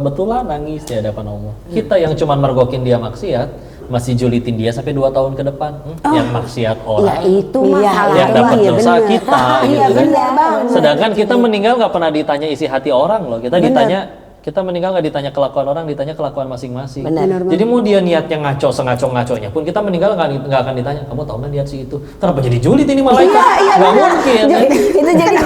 betulan nangis di hadapan Allah. Kita yang cuman mergokin dia maksiat masih julitin dia sampai 2 tahun ke depan. Yang maksiat Ya orang, itu masalah yang dapat dosa kita Iya, gitu kan. bener banget. Sedangkan kita meninggal nggak pernah ditanya isi hati orang loh. Kita meninggal nggak ditanya kelakuan orang, ditanya kelakuan masing-masing. Benar. Jadi mau dia niatnya ngaco sengaco-ngaconya pun kita meninggal nggak akan ditanya, kamu tahu nggak niat si itu? Kenapa jadi julid ini malaikat? Iya, Nggak benar. mungkin. Itu jadi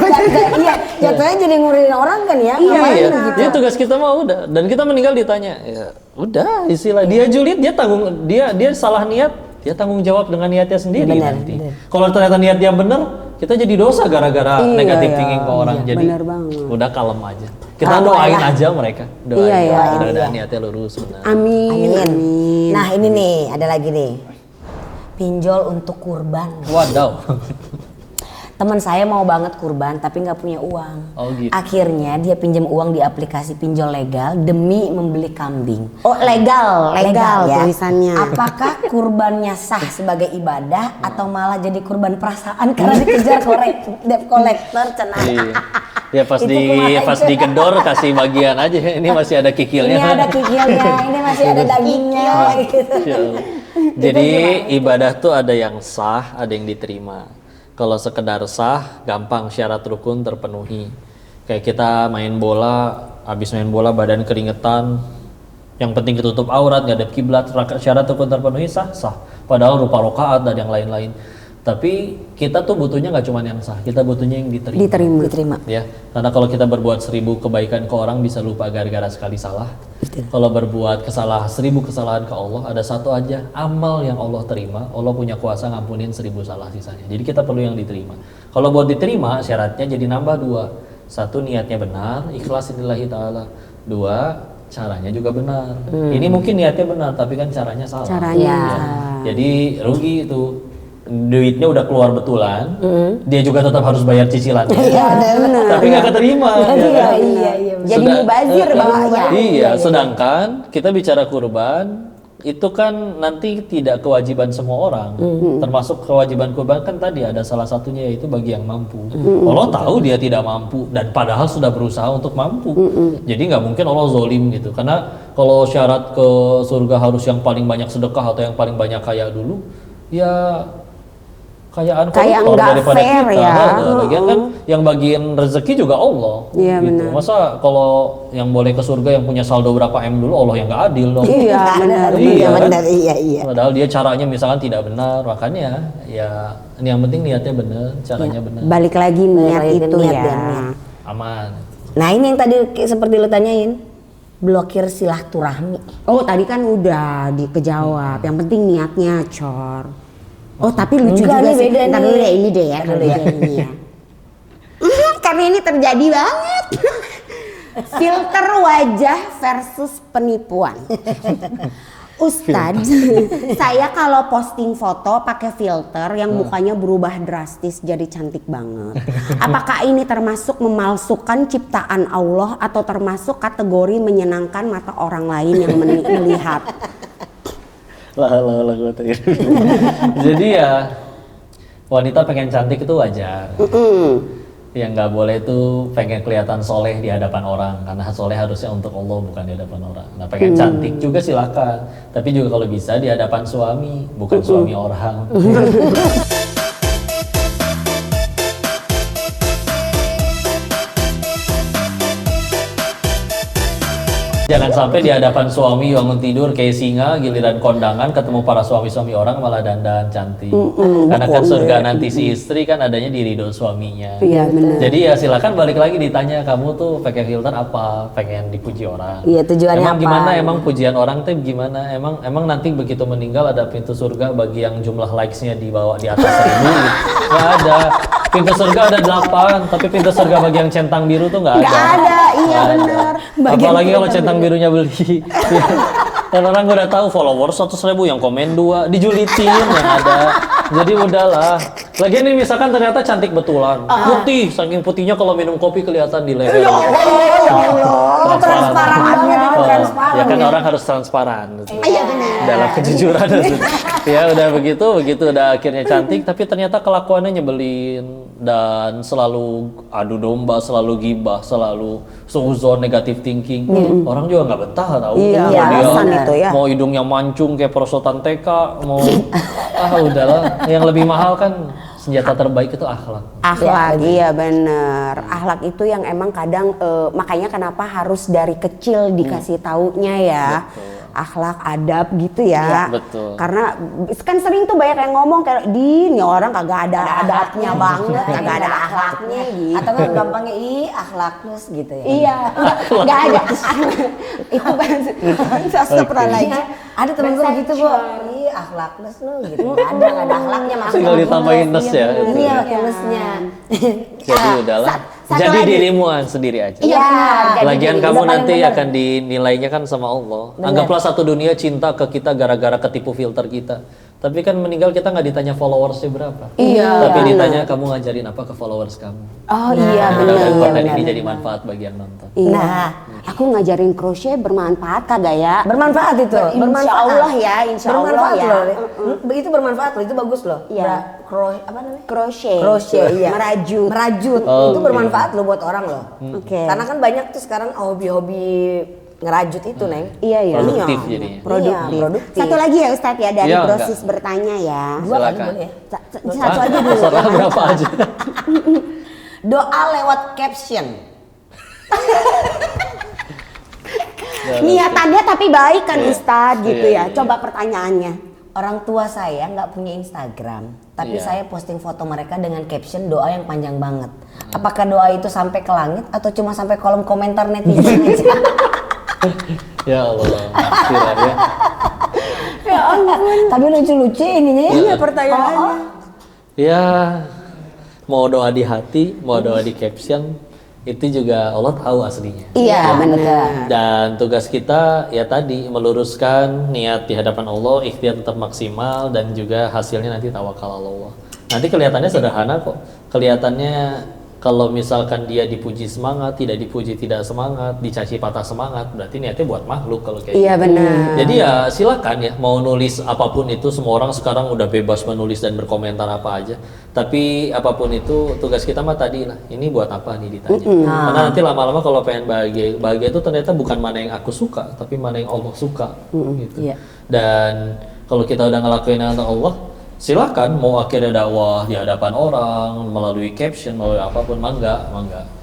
iya, jatuhnya jadi ngurilin orang kan ya. Iya, Ngapain iya. gitu. Jadi tugas kita mah udah. Dan kita meninggal ditanya, ya udah istilah dia julid, dia salah niat, dia tanggung jawab dengan niatnya sendiri Benar, nanti. benar. Kalau ternyata niat dia benar, kita jadi dosa gara-gara Iya, negatif iya. thinking ke orang. Iya, Jadi benar banget. udah kalem aja. Kita Kalem doain aja. aja mereka. Doain. Iya, iya. Mudah-mudahan niatnya lurus benar. Amin. Amin. Nah, ini nih, ada lagi nih. Pinjol untuk kurban. Wadaw. Teman saya mau banget kurban tapi nggak punya uang. Oh, gitu. Akhirnya dia pinjam uang di aplikasi pinjol legal demi membeli kambing. Oh, legal ya. tulisannya. Apakah kurbannya sah sebagai ibadah atau malah jadi kurban perasaan karena dikejar debt collector cenah. Iya. Ya pas Itu kumaha itu. digedor kasih bagian aja. Ini masih ada kikilnya. Ini ada kikilnya, ini masih ada dagingnya gitu. Ya Allah. Jadi ibadah tuh ada yang sah, ada yang diterima. Kalau sekedar sah, gampang syarat rukun terpenuhi. Kayak kita main bola, habis main bola badan keringetan, yang penting ketutup aurat, ngadep kiblat, syarat rukun terpenuhi sah. Padahal rupa rokaat dan yang lain-lain. Tapi kita tuh butuhnya nggak cuma yang sah, kita butuhnya yang diterima. Diterima. Ya, karena kalau kita berbuat 1000 kebaikan ke orang bisa lupa gara-gara sekali salah. Kalau berbuat 1000 kesalahan ke Allah, ada satu aja amal yang Allah terima. Allah punya kuasa ngampunin 1000 salah sisanya. Jadi kita perlu yang diterima. Kalau buat diterima, syaratnya jadi nambah 2. 1, niatnya benar, ikhlas lillahi ta'ala. 2, caranya juga benar. Ini mungkin niatnya benar, tapi kan caranya salah. Caranya. Ya. Jadi rugi itu. Duitnya udah keluar betulan, dia juga tetap harus bayar cicilannya. Iya, benar. Tapi nggak keterima. Iya, iya. Jadi mubazir bawahnya. Iya, sedangkan kita bicara kurban itu kan nanti tidak kewajiban semua orang. Termasuk kewajiban kurban kan tadi ada salah satunya yaitu bagi yang mampu. Allah tahu dia tidak mampu dan padahal sudah berusaha untuk mampu. Jadi nggak mungkin Allah zolim gitu. Karena kalau syarat ke surga harus yang paling banyak sedekah atau yang paling banyak kaya dulu, ya kayak Kayak nggak fair kita. ya. Lagian kan yang bagiin rezeki juga Allah. Iya, gitu. benar. Masa kalau yang boleh ke surga yang punya saldo berapa M dulu Allah yang nggak adil dong. Iya, benar. Iya, kan? benar, iya. Padahal dia caranya misalkan tidak benar, makanya ya ini yang penting niatnya benar, caranya benar, Balik lagi niat lagi itu niat ya. dan niat. aman. Nah, ini yang tadi seperti lu tanyain. Blokir silaturahmi. Oh, tadi kan udah kejawab. Yang penting niatnya, Cor. Oh, tapi lucu Enggak, juga ini sih. beda Ntar nih. dulu deh, ini deh ya. Ntar dulu ya. Ini ya. Karena ini terjadi banget. Filter wajah versus penipuan. Ustadz, saya kalau posting foto pakai filter yang mukanya berubah drastis jadi cantik banget. Apakah ini termasuk memalsukan ciptaan Allah atau termasuk kategori menyenangkan mata orang lain yang melihat? Lah. Jadi ya wanita pengen cantik itu wajar. Yang nggak boleh itu pengen kelihatan soleh di hadapan orang, karena soleh harusnya untuk Allah bukan di hadapan orang. Nah pengen cantik juga silakan, tapi juga kalau bisa di hadapan suami, bukan suami orang. Jangan sampai di hadapan suami bangun tidur kayak singa, giliran kondangan ketemu para suami-suami orang malah dandan cantik. Karena kan surga nanti si istri kan adanya di ridho suaminya. Iya benar. Jadi ya silakan balik lagi ditanya, kamu tuh pakai filter apa? Pengen dipuji orang. Iya, tujuannya emang apa? gimana? Emang pujian orang tuh gimana? Emang nanti begitu meninggal ada pintu surga bagi yang jumlah likes-nya di bawah di atas 1000 gitu. Nggak ada. Pintu surga ada 8, tapi pintu surga bagi yang centang biru tuh nggak ada. Nggak ada, iya benar. Apalagi kalau centang birunya beli. Dan orang udah tahu followers 100.000 yang komen 2 dijulitin yang ada. Jadi udahlah. Lagian ini misalkan ternyata cantik betulan, putih, saking putihnya kalau minum kopi kelihatan di leher. Ya Allah, transparan banget itu, transparan. Ya kan orang harus transparan. Iya benar. Dalam kejujuran. Ya udah begitu udah akhirnya cantik, tapi ternyata kelakuannya nyebelin dan selalu adu domba, selalu gibah, selalu suuzon, negative thinking. Orang juga nggak betah tahu. Iya, Mau dia alasan itu ya. mau hidungnya mancung kayak perosotan TK, mau udahlah. Yang lebih mahal kan senjata terbaik itu akhlak. Akhlak, iya bener. Akhlak itu yang emang kadang makanya kenapa harus dari kecil dikasih taunya ya. Betul. Akhlak, adab gitu ya. Iya, betul. Karena kan sering tuh banyak yang ngomong kayak ini orang kagak ada adabnya banget, kagak ada akhlaknya gitu. Atau kan gampangnya akhlakless gitu ya. Iya, nggak ada. Itu bahasa astagfirullahaladzim. Ada temen gue gitu kok, akhlakless lu gitu. Nggak ada akhlaknya maksudnya. Tinggal ditambahin ness ya. Iya, pakai Jadi udahlah. satu Jadi lagi. dirimu sendiri aja. Iya benar. Jadi Lagian gini, kamu udah paling nanti benar. akan dinilainya kan sama Allah. Anggaplah satu dunia cinta ke kita gara-gara ketipu filter kita. Tapi kan meninggal kita nggak ditanya followersnya berapa. Iya, Tapi benar. ditanya kamu ngajarin apa ke followers kamu. Oh iya benar. Mudah-mudahan Iya, konten benar. ini jadi manfaat bagi yang nonton. Iya. Nah. Aku ngajarin crochet bermanfaat kagak ya? Bermanfaat itu. Insya Allah ya, insya Allah bermanfaat ya. loh. Itu bermanfaat loh, itu bagus loh. Iya. Apa namanya? Crochet. Crochet, iya. Merajut. Merajut. Oh, Itu oke. bermanfaat loh buat orang loh. Oke. Karena kan banyak tuh sekarang hobi-hobi ngerajut itu, Neng. Iya ya. Produktif jadinya. Produktif. Iya, produktif. Satu lagi ya Ustadz ya dari Iya, proses bertanya ya. Dua kali Silakan. boleh ya? Satu aja dulu. Serah berapa aja. Doa lewat caption. Niatannya tapi baik kan Ustadz gitu Iya, ya. Coba pertanyaannya. Orang tua saya nggak punya Instagram, tapi Iya. saya posting foto mereka dengan caption doa yang panjang banget. Apakah doa itu sampai ke langit atau cuma sampai kolom komentar netizen aja? Ya Allah. Kira ya. Ya ampun. Tapi lucu-lucu ininya ya. Iya pertanyaannya. Ya, mau doa di hati, mau doa di caption, itu juga Allah tahu aslinya. Iya benar. Dan tugas kita ya tadi meluruskan niat di hadapan Allah, ikhtiar tetap maksimal dan juga hasilnya nanti tawakal Allah. Nanti kelihatannya sederhana kok. Kelihatannya kalau misalkan dia dipuji semangat, tidak dipuji tidak semangat, dicaci patah semangat, berarti niatnya buat makhluk kalau kayak Iya gitu. benar. Jadi ya silakan ya mau nulis apapun itu, semua orang sekarang udah bebas menulis dan berkomentar apa aja. Tapi apapun itu tugas kita mah tadi lah. Ini buat apa nih ditanya. Karena nanti lama-lama kalau pengen bahagia itu ternyata bukan mana yang aku suka, tapi mana yang Allah suka gitu. Iya. Dan kalau kita udah ngelakuin yang Allah, silakan mau akhirnya dakwah di hadapan orang melalui caption melalui apapun mangga.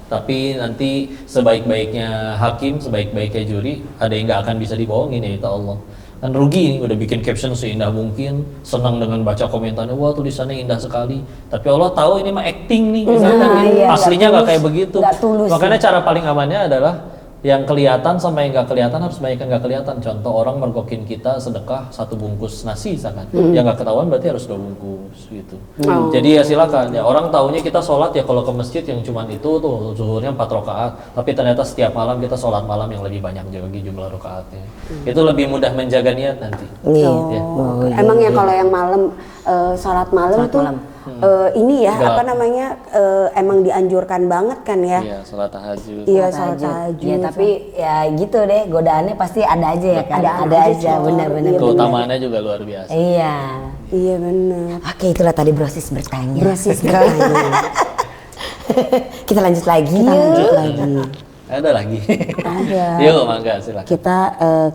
Tapi nanti sebaik-baiknya hakim, sebaik-baiknya juri, ada yang nggak akan bisa dibohongin yaitu Allah. Kan rugi nih udah bikin caption seindah mungkin, senang dengan baca komentarnya, wah tulisannya indah sekali. Tapi Allah tahu ini mah acting nih, misalkan iya, aslinya nggak nggak kayak tulus, begitu. nggak tulus, Makanya cara paling amannya adalah yang kelihatan sama yang nggak kelihatan harus banyak yang nggak kelihatan. Contoh orang mergokin kita sedekah 1 bungkus nasi misalkan, yang nggak ketahuan berarti harus 2 bungkus gitu. Jadi ya silakan ya, orang taunya kita sholat ya kalau ke masjid yang cuman itu tuh zuhurnya 4 rakaat, tapi ternyata setiap malam kita sholat malam yang lebih banyak lagi jumlah rakaatnya. Itu lebih mudah menjaga niat nanti. Ya. Emang ya kalau yang malam sholat malam tuh ini ya apa namanya emang dianjurkan banget kan ya? Iya, sholat tahajud. Iya, sholat tahajud. Ya tapi ya gitu deh, godaannya pasti ada aja ya kan. Ada aja, benar-benar. Keutamaannya juga luar biasa. Iya. Iya benar. Oke, itulah tadi Brosis bertanya. Brosis bertanya. Kita lanjut lagi. Ada lagi? Ada. Yuk, mangga silakan.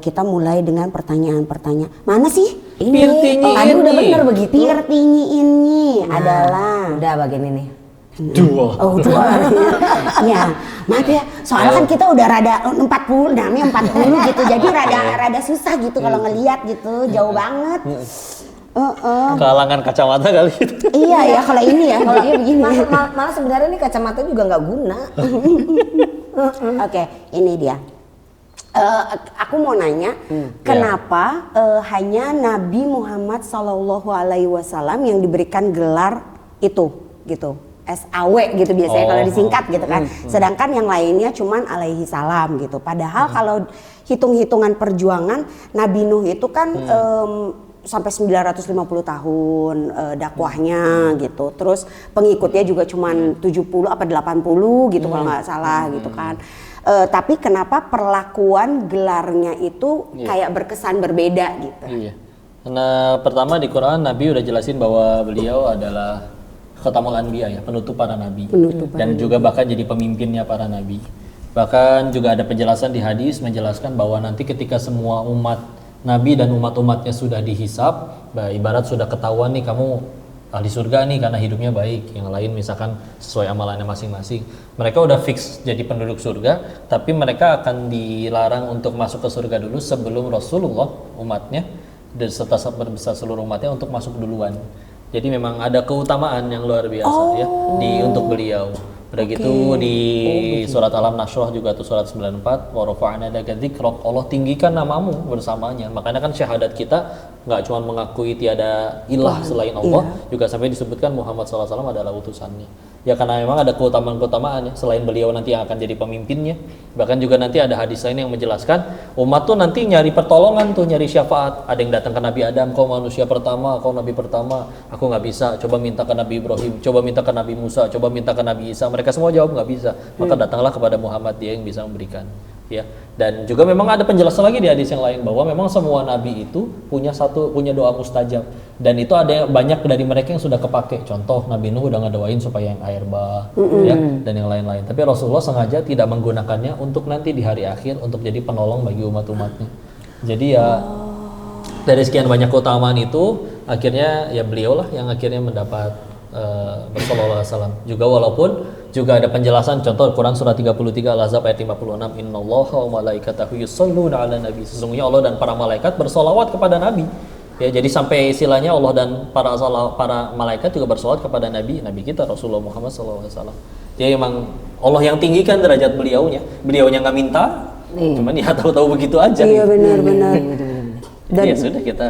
Kita mulai dengan pertanyaan-pertanyaan. Mana sih? Ini. Tadi udah benar begitu. Pirtinyi ini adalah. Udah bagian ini. Dua. Oh, dua. Ya, maaf ya. Soalnya kan kita udah rada 40, namanya 40 gitu. Jadi rada susah gitu kalau ngelihat gitu, jauh banget. Kalangan kacamata kali itu. Iya ya, kalau ini ya, kalau dia begini. Malah sebenarnya nih kacamata juga nggak guna. Oke, ini dia. Aku mau nanya, kenapa hanya Nabi Muhammad SAW yang diberikan gelar itu, gitu, SAW gitu biasanya kalau disingkat gitu kan. Sedangkan yang lainnya cuman alaihi salam gitu. Padahal kalau hitung-hitungan perjuangan Nabi Nuh itu kan sampai 950 tahun dakwahnya gitu. Terus pengikutnya juga cuman 70 apa 80 gitu kalau nggak salah gitu kan. Tapi kenapa perlakuan gelarnya itu kayak berkesan berbeda gitu? Iya. Karena pertama di Quran Nabi udah jelasin bahwa beliau adalah khatamul anbiya ya, penutup para nabi. Dan juga bahkan jadi pemimpinnya para nabi. Bahkan juga ada penjelasan di hadis menjelaskan bahwa nanti ketika semua umat nabi dan umat-umatnya sudah dihisab, ibarat sudah ketahuan nih kamu ahli surga nih karena hidupnya baik, yang lain misalkan sesuai amalannya masing-masing. Mereka udah fix jadi penduduk surga, tapi mereka akan dilarang untuk masuk ke surga dulu sebelum Rasulullah umatnya dan serta berbesar seluruh umatnya untuk masuk duluan. Jadi memang ada keutamaan yang luar biasa ya untuk beliau. Udah gitu di surat Al-Nashrah juga tuh surat 94, wa rafa'na laka dzikrak, Allah tinggikan namamu bersamanya. Makanya kan syahadat kita nggak cuma mengakui tiada ilah selain Allah, juga sampai disebutkan Muhammad SAW adalah utusannya. Ya karena memang ada keutamaan-keutamaan ya, selain beliau nanti yang akan jadi pemimpinnya. Bahkan juga nanti ada hadis lain yang menjelaskan umat tuh nanti nyari pertolongan tuh, nyari syafaat. Ada yang datang ke Nabi Adam, kau manusia pertama, kau nabi pertama, aku nggak bisa, coba minta ke Nabi Ibrahim, coba minta ke Nabi Musa, coba minta ke Nabi Isa. Mereka semua jawab nggak bisa, maka datanglah kepada Muhammad, dia yang bisa memberikan. Ya, dan juga memang ada penjelasan lagi di hadis yang lain bahwa memang semua nabi itu punya doa mustajab, dan itu ada banyak dari mereka yang sudah kepake. Contoh Nabi Nuh udah ngedoain supaya yang air bah, ya, dan yang lain-lain. Tapi Rasulullah sengaja tidak menggunakannya untuk nanti di hari akhir untuk jadi penolong bagi umat-umatnya. Jadi ya dari sekian banyak keutamaan itu akhirnya ya beliaulah yang akhirnya mendapat bersallallahu alaihi wasallam. Juga walaupun juga ada penjelasan, contoh Quran surah 33 Al-Ahzab ayat 56, innallaha wa malaikatahu yusholluna 'alan nabi. Sesungguhnya Allah dan para malaikat bersolawat kepada nabi. Ya, jadi sampai istilahnya Allah dan para malaikat juga bersolawat kepada nabi kita Rasulullah Muhammad SAW. Jadi memang Allah yang tinggikan derajat beliaunya nggak minta, cuman ya tahu-tahu begitu aja. Iya benar-benar. Dan ya sudah kita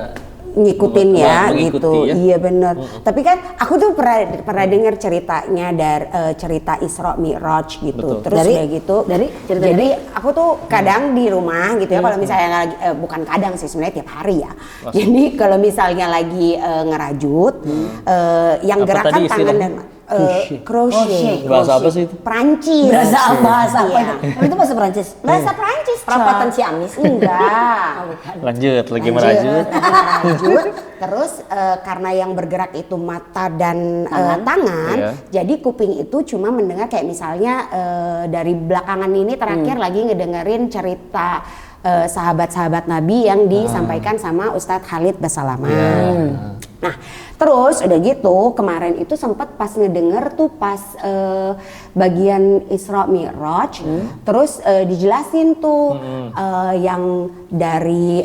ngikutin ya gitu. Ya. Iya benar. Tapi kan aku tuh pernah dengar ceritanya dari cerita Isra Mi'raj gitu. Betul. Terus kayak gitu. Jadi aku tuh kadang di rumah gitu ya, kalau misalnya lagi bukan kadang sih, sebenarnya tiap hari ya. Jadi kalau misalnya lagi ngerajut yang apa gerakan tadi tangan dan crochet. Bahasa apa sih itu? Perancis. Bahasa apa itu? Itu bahasa Perancis. Bahasa Perancis. Perapatan Ciamis. Enggak. Lanjut, lagi merajut. Terus karena yang bergerak itu mata dan tangan, jadi kuping itu cuma mendengar kayak misalnya dari belakangan ini terakhir lagi ngedengerin cerita sahabat-sahabat Nabi yang disampaikan sama Ustadz Khalid Basalaman. Nah, terus Terus udah gitu kemarin itu sempat pas ngedenger tuh pas bagian Isra Mi'raj, terus dijelasin tuh yang dari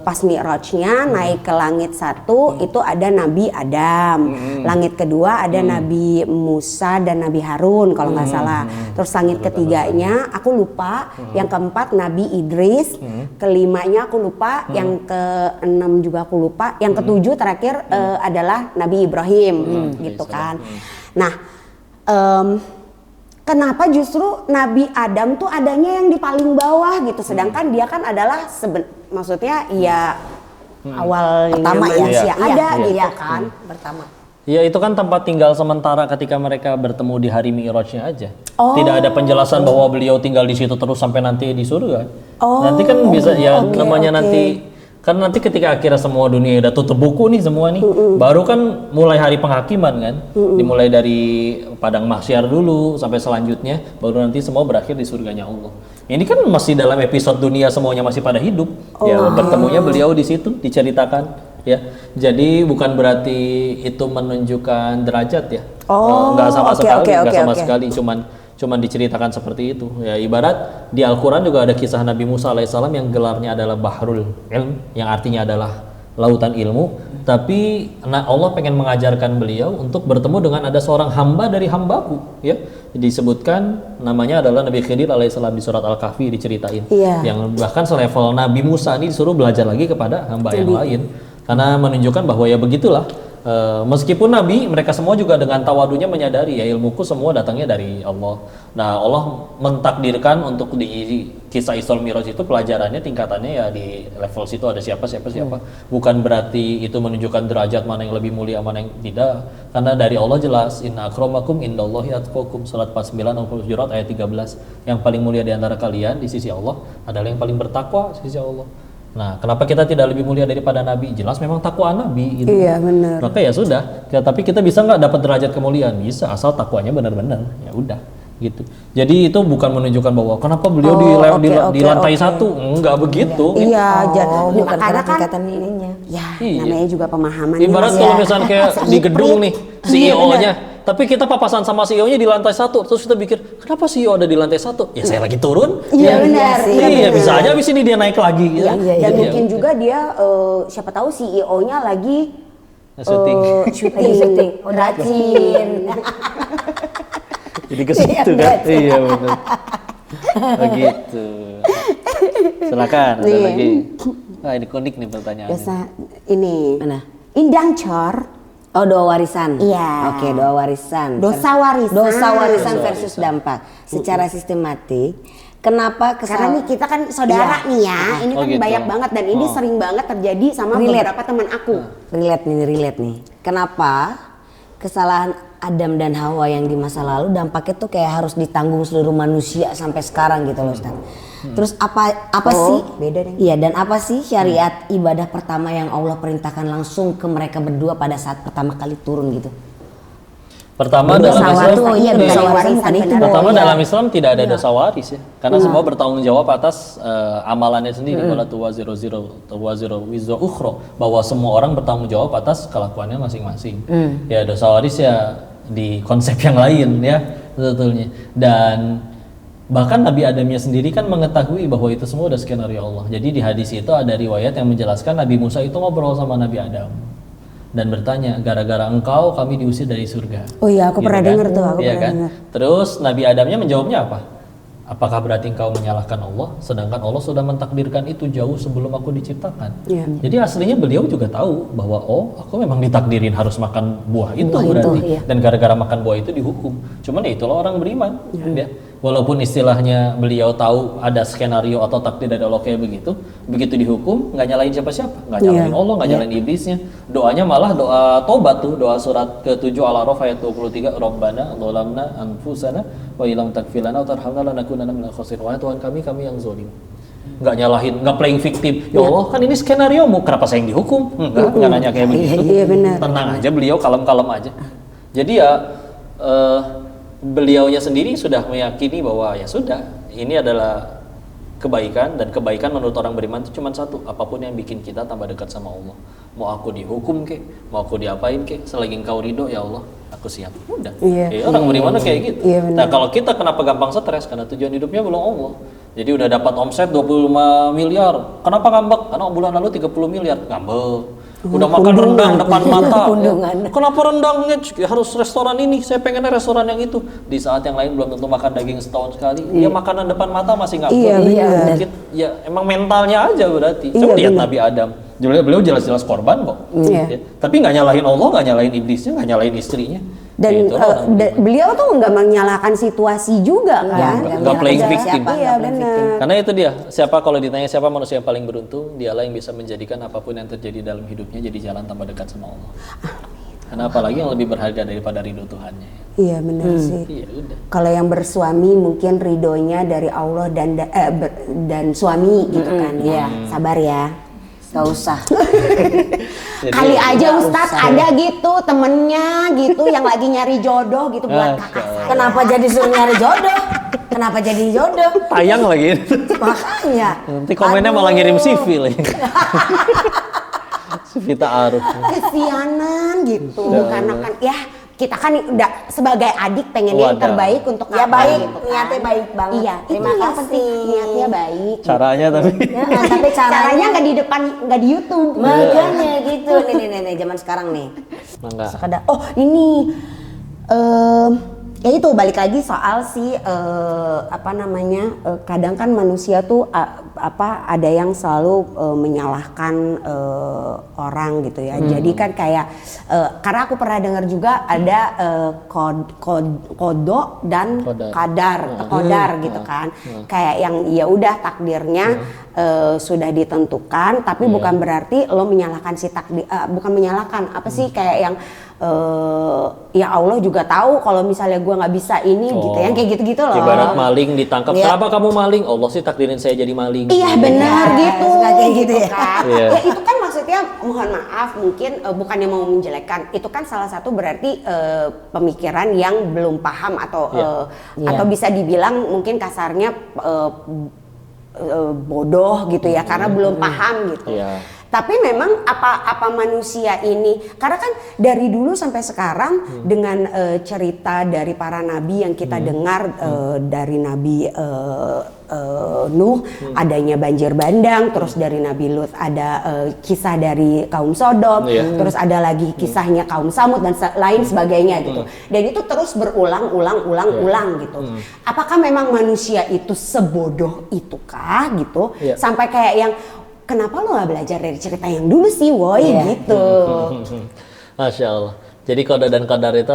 pas Mi'rajnya naik ke langit satu itu ada Nabi Adam, langit kedua ada Nabi Musa dan Nabi Harun kalau nggak salah, terus langit ketiganya aku lupa, yang keempat Nabi Idris, kelimanya aku lupa, yang keenam juga aku lupa, yang ketujuh terakhir adalah Nabi Ibrahim gitu kan. Nah, kenapa justru Nabi Adam tuh adanya yang di paling bawah gitu, sedangkan dia kan adalah maksudnya ya awalnya pertama manusia ada iya, gitu kan. Pertama. Ya itu kan tempat tinggal sementara ketika mereka bertemu di hari Mi'rajnya aja. Tidak ada penjelasan bahwa beliau tinggal di situ terus sampai nanti di surga. Nanti kan bisa namanya nanti kan nanti ketika akhirnya semua dunia udah tutup buku nih semua nih, baru kan mulai hari penghakiman kan, dimulai dari padang mahsyar dulu sampai selanjutnya, baru nanti semua berakhir di surganya Allah. Ini kan masih dalam episode dunia semuanya masih pada hidup, ya bertemunya beliau di situ diceritakan, ya. Jadi bukan berarti itu menunjukkan derajat ya, nggak sama sekali, cuman diceritakan seperti itu. Ya ibarat di Al-Quran juga ada kisah Nabi Musa alaihissalam yang gelarnya adalah Bahrul Ilm, yang artinya adalah lautan ilmu. Tapi Allah pengen mengajarkan beliau untuk bertemu dengan ada seorang hamba dari hambaku, ya. Disebutkan namanya adalah Nabi Khidir alaihissalam di surat Al-Kahfi diceritain, yang bahkan selevel Nabi Musa ini disuruh belajar lagi kepada hamba yang lain, karena menunjukkan bahwa ya begitulah. Meskipun Nabi, mereka semua juga dengan tawadunya menyadari ya ilmuku semua datangnya dari Allah. Nah Allah mentakdirkan untuk di kisah Isra Mi'raj itu pelajarannya tingkatannya ya di level situ ada siapa. Bukan berarti itu menunjukkan derajat mana yang lebih mulia mana yang tidak. Karena dari Allah jelas inna akramakum indallahi atqakum, surat 49 Al-Hujurat ayat 13. Yang paling mulia di antara kalian di sisi Allah adalah yang paling bertakwa di sisi Allah. Nah, kenapa kita tidak lebih mulia daripada Nabi? Jelas memang takwa Nabi gitu. Iya, benar. Maka ya sudah, tapi kita bisa nggak dapat derajat kemuliaan? Bisa, asal takwanya benar-benar. Ya udah, gitu. Jadi itu bukan menunjukkan bahwa kenapa beliau di lantai satu, enggak begitu. Iya, bukan karena kan ininya. Ya, namanya juga pemahaman. Ibarat kalau misalnya kayak di gedung nih, CEO-nya. Tapi kita papasan sama CEO-nya di lantai satu, terus kita pikir, kenapa CEO ada di lantai satu? Ya saya lagi turun. Iya benar. Iya bisa aja abis ini dia naik lagi. Gitu. Dan mungkin juga dia, siapa tahu CEO-nya lagi syuting, rajin. Jadi ke situ kan? Iya benar. Begitu. Silakan ada lagi. Wah ini unik nih pertanyaannya. Biasa ini. Mana? Indang Cor. Oh doa warisan. Iya. Oke, doa warisan. Dosa warisan versus dampak. Secara sistematik, kenapa Karena nih kita kan saudara nih ya. Ini kan banyak banget dan ini sering banget terjadi sama beberapa teman aku. Relate nih. Kenapa kesalahan Adam dan Hawa yang di masa lalu dampaknya tuh kayak harus ditanggung seluruh manusia sampai sekarang gitu loh Ustaz. Terus apa sih beda deh. Iya, dan apa sih syariat ibadah pertama yang Allah perintahkan langsung ke mereka berdua pada saat pertama kali turun gitu? Pertama dalam Islam tidak ada dosa waris ya. Karena semua bertanggung jawab atas amalannya sendiri. Wala tuwaziru wizra ukhra, bahwa semua orang bertanggung jawab atas kelakuannya masing-masing. Ya dosa waris ya di konsep yang lain ya sebetulnya. Dan bahkan Nabi Adamnya sendiri kan mengetahui bahwa itu semua udah skenario Allah. Jadi di hadis itu ada riwayat yang menjelaskan Nabi Musa itu ngobrol sama Nabi Adam dan bertanya, gara-gara engkau kami diusir dari surga. Oh iya, aku pernah dengar tuh, Dengar. Terus Nabi Adamnya menjawabnya apa? Apakah berarti engkau menyalahkan Allah, sedangkan Allah sudah mentakdirkan itu jauh sebelum aku diciptakan? Jadi aslinya beliau juga tahu bahwa aku memang ditakdirin harus makan buah itu berarti. Dan gara-gara makan buah itu dihukum. Cuman ya itulah orang beriman. Ya. Walaupun istilahnya beliau tahu ada skenario atau takdir dari Allah kayak begitu dihukum nggak nyalain siapa-siapa, nggak nyalain Allah, nggak nyalain iblisnya. Doanya malah doa tobat tuh, doa surat ke-7 Al-A'raf ayat 23, Rabbana dzalamna anfusana wa illam taghfir lana wa tarhamna lanakunanna minal khasirin. Wahai Tuhan kami yang zalim. Nggak nyalahin, nggak playing victim. Ya Allah kan ini skenario mu, kenapa saya yang dihukum? Nggak nanya kayak begitu. Iya benar. Tenang aja beliau, kalem-kalem aja. Jadi ya beliaunya sendiri sudah meyakini bahwa ya sudah, ini adalah kebaikan, dan kebaikan menurut orang beriman itu cuma satu, apapun yang bikin kita tambah dekat sama Allah. Mau aku dihukum kek, mau aku diapain kek, selagi engkau ridho ya Allah, aku siap. Udah. Orang beriman kayak gitu. Nah kalau kita kenapa gampang stres? Karena tujuan hidupnya belum Allah. Jadi udah dapat omset 25 miliar, kenapa ngambek? Karena bulan lalu 30 miliar, ngambek. Udah makan rendang depan mata. Kenapa rendangnya harus restoran ini? Saya pengennya restoran yang itu. Di saat yang lain belum tentu makan daging setahun sekali. Ya makanan depan mata masih nggak ya emang mentalnya aja berarti. Coba lihat Nabi Adam. Beliau jelas-jelas korban kok. Ya. Tapi nggak nyalahin Allah, nggak nyalahin iblisnya, nggak nyalahin istrinya. Dan beliau tuh nggak menyalahkan situasi juga kan, nggak playing victim. Iya benar. Karena itu dia, siapa kalau ditanya siapa manusia yang paling beruntung, dialah yang bisa menjadikan apapun yang terjadi dalam hidupnya jadi jalan tambah dekat sama Allah. Karena apalagi yang lebih berharga daripada ridho Tuhannya. Iya benar sih. Iya, udah. Kalau yang bersuami mungkin ridhonya dari Allah dan suami gitu kan ya. Sabar ya. Gak usah. Kali aja Ustadz ada gitu temennya gitu yang lagi nyari jodoh gitu buat kakak saya. Kenapa jadi suruh nyari jodoh? Kenapa jadi jodoh? Tayang lagi. Makanya. Nanti komennya malah ngirim CV lagi. CV ta'aruf. Kesianan gitu karena kan ya kita kan udah sebagai adik pengennya yang terbaik untuk ya kakak baik, gitu kan. niatnya baik banget. Iya, terima kasih. Niatnya baik. Caranya tapi. Ya, tapi Caranya nggak di depan, nggak di YouTube. Makanya gitu. Nih zaman sekarang nih. Enggak. Sekadar, oh ini ya itu balik lagi soal si kadang kan manusia tuh ada yang selalu menyalahkan orang gitu ya. Jadi kan kayak karena aku pernah dengar juga ada kodok dan kodar gitu kan. Kayak yang ya udah takdirnya sudah ditentukan, tapi bukan berarti lo menyalahkan si takdir, bukan menyalahkan apa sih kayak yang ya Allah juga tahu kalau misalnya gue nggak bisa ini gitu yang kayak gitu-gitu loh. Ibarat maling ditangkap, kenapa kamu maling? Allah sih takdirin saya jadi maling. Iya benar gitu. Kayak gitu ya. Kan. Ya itu kan maksudnya mohon maaf mungkin bukannya mau menjelekan. Itu kan salah satu berarti pemikiran yang belum paham atau atau bisa dibilang mungkin kasarnya bodoh gitu ya karena belum paham gitu. Tapi memang apa manusia ini, karena kan dari dulu sampai sekarang dengan cerita dari para nabi yang kita dengar dari Nabi Nuh adanya banjir bandang, terus dari Nabi Lut ada kisah dari kaum Sodom, terus ada lagi kisahnya kaum Samud dan lain sebagainya gitu. Dan itu terus berulang gitu. Apakah memang manusia itu sebodoh itukah gitu? Sampai kayak yang kenapa lo gak belajar dari cerita yang dulu sih, woi gitu. Masya Allah. Jadi qada dan qadar itu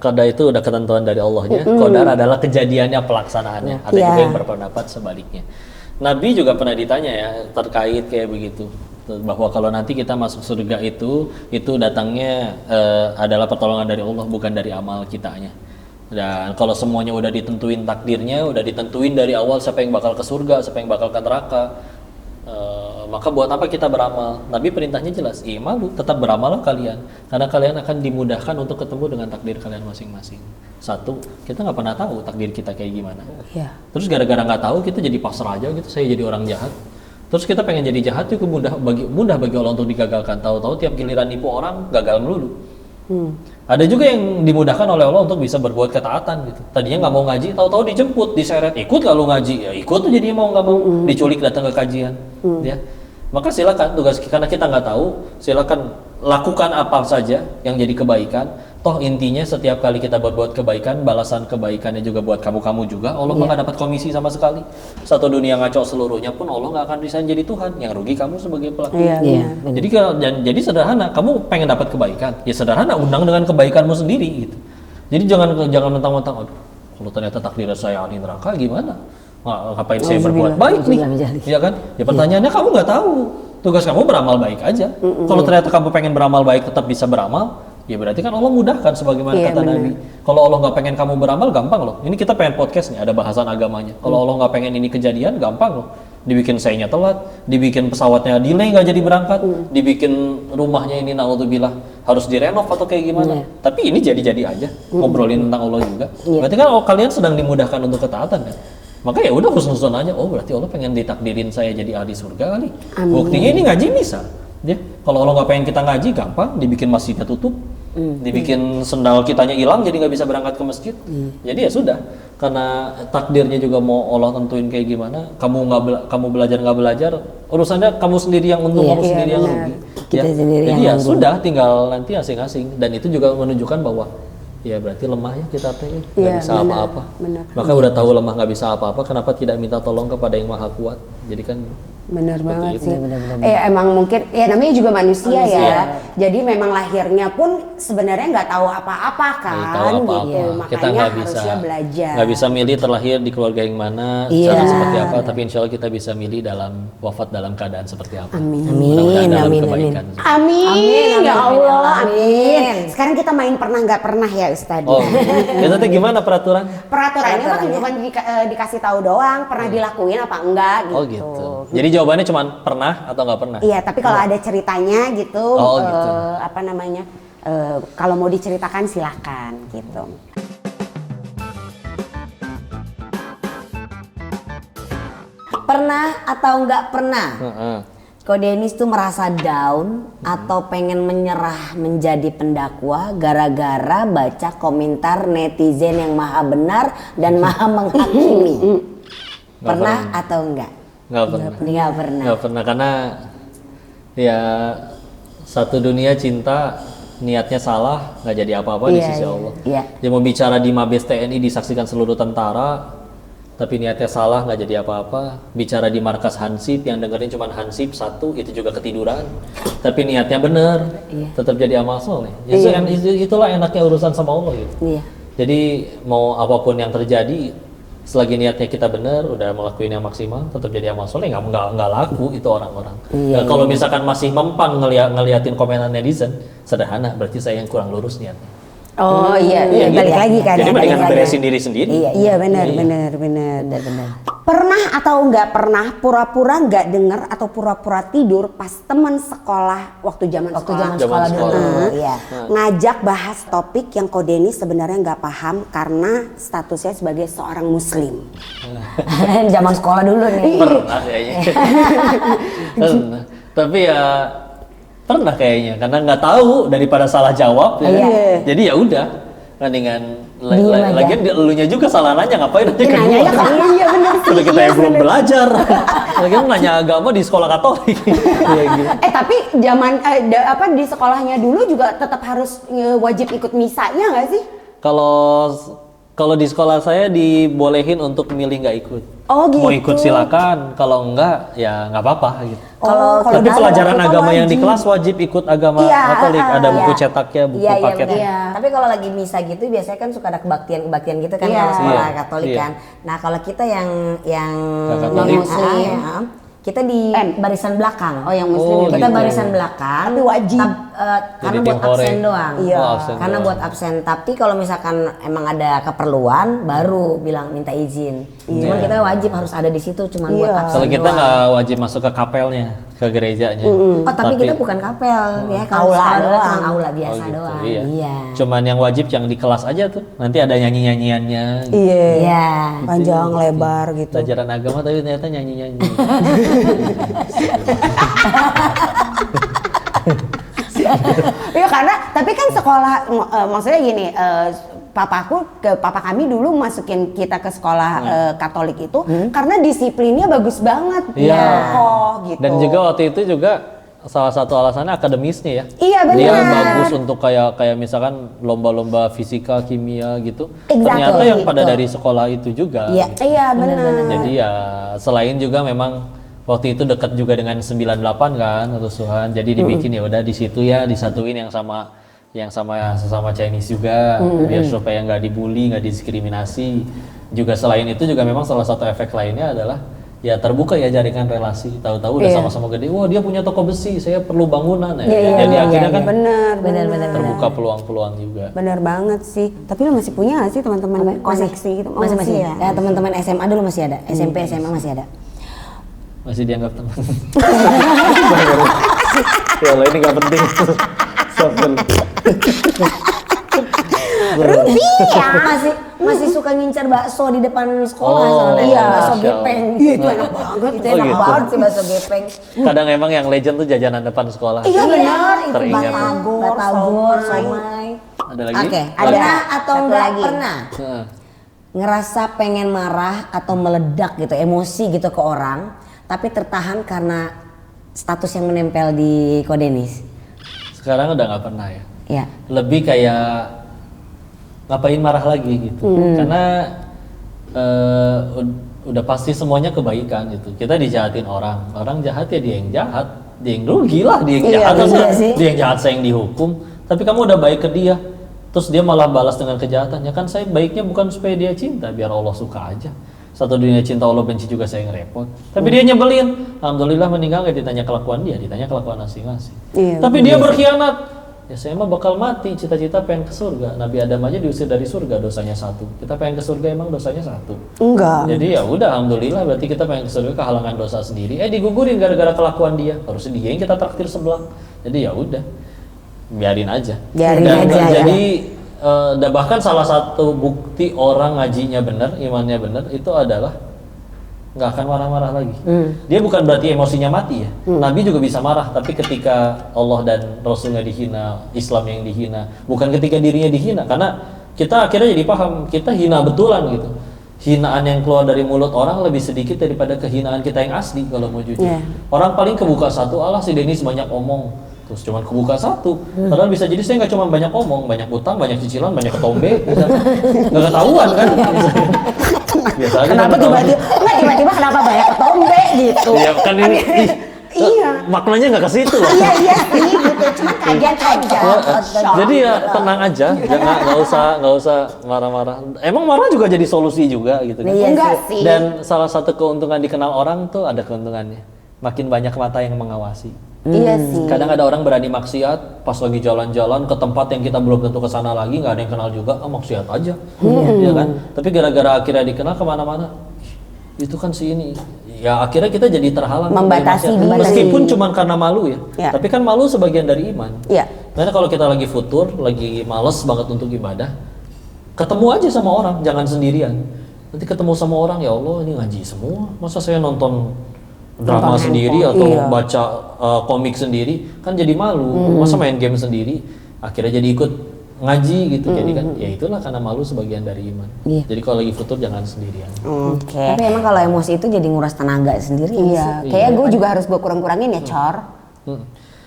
qada itu udah ketentuan dari Allahnya. Qadar adalah kejadiannya, pelaksanaannya. Ada juga yang berpendapat sebaliknya. Nabi juga pernah ditanya ya terkait kayak begitu. Bahwa kalau nanti kita masuk surga itu datangnya adalah pertolongan dari Allah, bukan dari amal kitanya. Dan kalau semuanya udah ditentuin takdirnya, udah ditentuin dari awal siapa yang bakal ke surga, siapa yang bakal ke neraka. Maka buat apa kita beramal? Nabi perintahnya jelas, i'malu, tetap beramallah kalian, karena kalian akan dimudahkan untuk ketemu dengan takdir kalian masing-masing. Satu, kita nggak pernah tahu takdir kita kayak gimana. Terus gara-gara nggak tahu kita jadi pasrah aja gitu, saya jadi orang jahat. Terus kita pengen jadi jahat itu mudah bagi Allah untuk digagalkan. Tahu-tahu tiap giliran nipu orang gagal melulu. Ada juga yang dimudahkan oleh Allah untuk bisa berbuat ketaatan gitu. Tadinya nggak mau ngaji, tahu-tahu dijemput, diseret, ikut nggak lu ngaji, ya ikut tuh jadinya mau nggak mau, diculik datang ke kajian, ya. Maka silakan tugas, karena kita nggak tahu, silakan lakukan apa saja yang jadi kebaikan. Toh intinya setiap kali kita berbuat kebaikan, balasan kebaikannya juga buat kamu juga. Allah nggak dapat komisi sama sekali. Satu dunia ngaco seluruhnya pun Allah nggak akan bisa jadi Tuhan. Yang rugi kamu sebagai pelaku. Jadi sederhana. Kamu pengen dapat kebaikan, ya sederhana, undang dengan kebaikanmu sendiri gitu. Jadi jangan mentang-mentang, aduh, kalau ternyata takdir saya di neraka gimana? Ngapain saya berbuat baik nih? Iya kan? Ya pertanyaannya kamu nggak tahu. Tugas kamu beramal baik aja. Kalau ternyata kamu pengen beramal baik tetap bisa beramal, ya berarti kan Allah mudahkan sebagaimana kata Nabi. Kalau Allah nggak pengen kamu beramal, gampang loh. Ini kita pengen podcast nih, ada bahasan agamanya. Kalau Allah nggak pengen ini kejadian, gampang loh. Dibikin sayanya telat, dibikin pesawatnya delay nggak jadi berangkat, dibikin rumahnya ini naudzubillah harus direnov atau kayak gimana. Tapi ini jadi-jadi aja, ngobrolin tentang Allah juga. Berarti kan kalian sedang dimudahkan untuk ketaatan kan. Maka ya udah husnuzon aja. Oh berarti Allah pengen ditakdirin saya jadi ahli surga kali. Amin. Buktinya ini ngaji bisa. Ya, kalau Allah nggak pengen kita ngaji, gampang, dibikin masjidnya tutup, dibikin sendal kitanya hilang, jadi nggak bisa berangkat ke masjid. Jadi ya sudah, karena takdirnya juga mau Allah tentuin kayak gimana. Kamu belajar nggak belajar, urusannya kamu sendiri yang untung, kamu sendiri yang rugi. Kita sendiri jadi yang ya untung. sudah, tinggal nanti asing-asing. Dan itu juga menunjukkan bahwa ya berarti lemah ya kita teh, nggak Iya, bisa benar, apa-apa. benar. Maka udah tahu lemah nggak bisa apa-apa, kenapa tidak minta tolong kepada yang maha kuat? Jadi kan Bener banget itu. sih. Bener-bener. Emang mungkin ya namanya juga manusia ya. Jadi memang lahirnya pun sebenarnya nggak tahu apa-apa kan, nggak tahu apa-apa. gitu. Kita Makanya nggak bisa harusnya belajar. nggak bisa milih terlahir di keluarga yang mana, Iya. cara seperti apa. Tapi insya Allah kita bisa milih dalam wafat dalam keadaan seperti apa. Amin. Mudah-mudahan dalam Amin, kebaikan. Amin, ya Allah, amin. amin. Sekarang kita main pernah nggak pernah ya Ustadz. Oh, itu teh gimana peraturan? Peraturannya mah cuma dikasih tahu doang, pernah dilakuin apa enggak gitu. Oh gitu. Jadi jawabannya cuma pernah atau nggak pernah? Iya, tapi kalau ada ceritanya gitu, Oh, gitu. apa namanya? Kalau mau diceritakan silakan gitu. Pernah atau nggak pernah? Heeh. Ko Denis tuh merasa down atau pengen menyerah menjadi pendakwah gara-gara baca komentar netizen yang maha benar dan maha menghakimi. Pernah atau enggak? Nggak pernah. Nggak pernah. Nggak pernah karena ya satu dunia cinta niatnya salah nggak jadi apa-apa di Iya, sisi iya, Allah. iya. Dia mau bicara di Mabes TNI disaksikan seluruh tentara, tapi niatnya salah nggak jadi apa-apa. Bicara di markas Hansip yang dengerin cuma Hansip satu, itu juga ketiduran. Tapi niatnya bener, Iya. tetap jadi amal soleh. Ya, itulah enaknya urusan sama Allah gitu. Iya. Jadi mau apapun yang terjadi, selagi niatnya kita benar, udah melakukan yang maksimal, tetap jadi amal soleh, nggak laku itu orang-orang. Iya, Nah, kalau misalkan masih mempan ngeliatin komenan netizen, sederhana, berarti saya yang kurang lurus niatnya. Oh iya, Iya, balik gitu. lagi kan. Jadi ya, mendingan balik lagi. beresin diri sendiri. Iya benar, Iya. benar. Benar. Pernah atau nggak pernah pura-pura nggak dengar atau pura-pura tidur pas teman sekolah waktu zaman sekolah Zaman sekolah dulu. Heeh. Iya. ngajak bahas topik yang Ko Denny sebenarnya nggak paham karena statusnya sebagai seorang muslim. Zaman sekolah dulu nih. Pernah kayaknya. Pernah. Tapi ya pernah kayaknya, karena nggak tahu daripada salah jawab. Ya. Iya. Jadi ya udah, mendingan Diem aja. lagian elunya juga salah nanya, ngapain nanya ke Nanya gua? kan iya benar sih. Udah kita iya, yang belum bener. belajar. Lagian nanya agama di sekolah Katolik. Ya, gitu. Tapi zaman di sekolahnya dulu juga tetap harus wajib ikut misanya nggak sih? Kalau di sekolah saya dibolehin untuk milih nggak ikut. Oh, gitu. Mau ikut silakan, kalau enggak ya nggak apa-apa gitu. Kalau Tapi di pelajaran sekolah agama yang di wajib. kelas wajib ikut agama Iya, Katolik, ada buku iya. cetaknya, buku Iya, iya, paketnya. benar. Iya. Tapi kalau lagi misa gitu biasanya kan suka ada kebaktian gitu kan Iya. kalau sekolah Iya, Katolik iya. kan. Nah, kalau kita yang Nggak Katolik. Non-Muslim. kita di barisan belakang. Oh, yang muslim. Oh, Kita gitu. barisan belakang. Tapi wajib. Karena Jadi buat tim absen hore. doang. Iya. Oh, absen Karena doang. buat absen. Tapi kalau misalkan emang ada keperluan, baru bilang minta izin. Cuman kita wajib harus ada di situ, cuman buat Iya. absen Kalau kita doang. nggak wajib masuk ke kapelnya, ke gerejanya. Oh, tapi kita bukan kapel ya, kalau Aula sekolah doang. cuma aula biasa Oh, gitu, doang. iya. Iya. Cuman yang wajib yang di kelas aja tuh. Nanti ada nyanyi-nyanyiannya. Iya. Iya. Panjang lebar gitu. Pelajaran agama tapi ternyata nyanyi-nyanyi. Iya karena tapi kan sekolah maksudnya gini papa kami dulu masukin kita ke sekolah Katolik itu karena disiplinnya bagus banget. Iya. Oh gitu. Dan juga waktu itu juga salah satu alasannya akademisnya ya. Iya, benar. Dia bagus untuk kayak misalkan lomba-lomba fisika, kimia gitu. Exactly, Ternyata yang pada gitu. dari sekolah itu juga. Iya. gitu. Iya benar. Jadi ya selain juga memang waktu itu dekat juga dengan 98 kan rusuhan. Jadi dibikin ya udah di situ ya disatuin yang sama sesama Chinese juga biar supaya nggak dibully, nggak diskriminasi. Juga selain itu juga memang salah satu efek lainnya adalah ya terbuka ya jaringan relasi. Tahu-tahu udah Iya. sama-sama gede. Wah, dia punya toko besi, saya perlu bangunan ya. Iya, Jadi iya, akhirnya iya, kan benar. terbuka peluang-peluang juga. Benar banget sih. Tapi lu masih punya nggak sih teman-teman koneksi gitu? Oh, Masih ya. ya, teman-teman SMA dulu masih ada, SMP SMA masih ada. Masih dianggap teman. Ya Allah, ini nggak penting. Stop dulu. Rupiah. masih suka ngincar bakso di depan sekolah soalnya. iya. Bakso Masya gepeng. Iya, itu enak banget. Itu enak gitu. banget sih bakso gepeng. Kadang emang yang legend tuh jajanan depan sekolah. Iya benar, itu Teringat. Batagor, somai. Ada lagi? Oke, Ada. pernah atau Satu enggak lagi. pernah Heeh. ngerasa pengen marah atau meledak gitu, emosi gitu ke orang, tapi tertahan karena status yang menempel di Kodenis? Sekarang udah nggak pernah ya. Ya. Lebih kayak ngapain marah lagi gitu. Karena udah pasti semuanya kebaikan gitu. Kita dijahatin orang jahat ya dia yang jahat, dia yang rugi lah, dia yang Iya, jahat, bener masa sih. dia yang jahat saya yang dihukum. Tapi kamu udah baik ke dia, terus dia malah balas dengan kejahatannya. Kan saya baiknya bukan supaya dia cinta, biar Allah suka aja. Satu dunia cinta Allah benci juga saya ngerepot. Tapi dia nyebelin. Alhamdulillah meninggal gak ditanya kelakuan dia, ditanya kelakuan masing-masing. Iya, Tapi dia berkhianat. Ya saya mah bakal mati, cita-cita pengen ke surga. Nabi Adam aja diusir dari surga, dosanya 1. Kita pengen ke surga emang dosanya 1. Enggak. Jadi ya udah alhamdulillah berarti kita pengen ke surga kehalangan dosa sendiri. Digugurin gara-gara kelakuan dia. Harusnya dia yang kita traktir sebelah. Jadi ya udah. Biarin aja. Biarin Dan aja, ya. jadi dan bahkan salah satu bukti orang ngajinya benar, imannya benar itu adalah nggak akan marah-marah lagi. Dia bukan berarti emosinya mati ya. Nabi juga bisa marah, tapi ketika Allah dan Rasulnya dihina, Islam yang dihina, bukan ketika dirinya dihina. Karena kita akhirnya jadi paham, kita hina betulan gitu. Hinaan yang keluar dari mulut orang lebih sedikit daripada kehinaan kita yang asli kalau mau jujur. Yeah. Orang paling kebuka satu, Allah si Denis banyak omong. Terus cuma kebuka satu, padahal bisa jadi saya nggak cuma banyak omong, banyak utang, banyak cicilan, banyak ketombe, nggak ketahuan kan? Biasa aja Kenapa nggak ketahuan. tiba-tiba kenapa banyak ketombe gitu? Iya kan ini, Iya. maknanya nggak ke situ lah. Iya sih gitu, cuma kaget aja. Shock. Jadi ya tenang aja, jangan nggak usah marah-marah. Emang marah juga jadi solusi juga gitu kan? Iya Enggak sih. Dan salah satu keuntungan dikenal orang tuh ada keuntungannya, makin banyak mata yang mengawasi. Iya sih. Kadang ada orang berani maksiat pas lagi jalan-jalan ke tempat yang kita belum tentu ke sana lagi, nggak ada yang kenal juga, maksiat aja, ya kan? Tapi gara-gara akhirnya dikenal kemana-mana, "Ih, itu kan si ini." Ya akhirnya kita jadi terhalang Membatasi dari maksiat. diri. Meskipun cuma karena malu ya. Ya. Tapi kan malu sebagian dari iman. Iya. Karena kalau kita lagi futur, lagi males banget untuk ibadah, ketemu aja sama orang, jangan sendirian. Nanti ketemu sama orang, ya Allah ini ngaji semua, masa saya nonton drama Nonton sendiri handphone, atau iya. baca komik sendiri, kan jadi malu. Masa main game sendiri, akhirnya jadi ikut ngaji gitu. Jadi kan ya itulah karena malu sebagian dari iman. Iya. Jadi kalau lagi futur jangan sendirian. Oke. Tapi emang kalau emosi itu jadi nguras tenaga sendiri. Iya, kayak gue juga harus gue kurang-kurangin ya, Cor.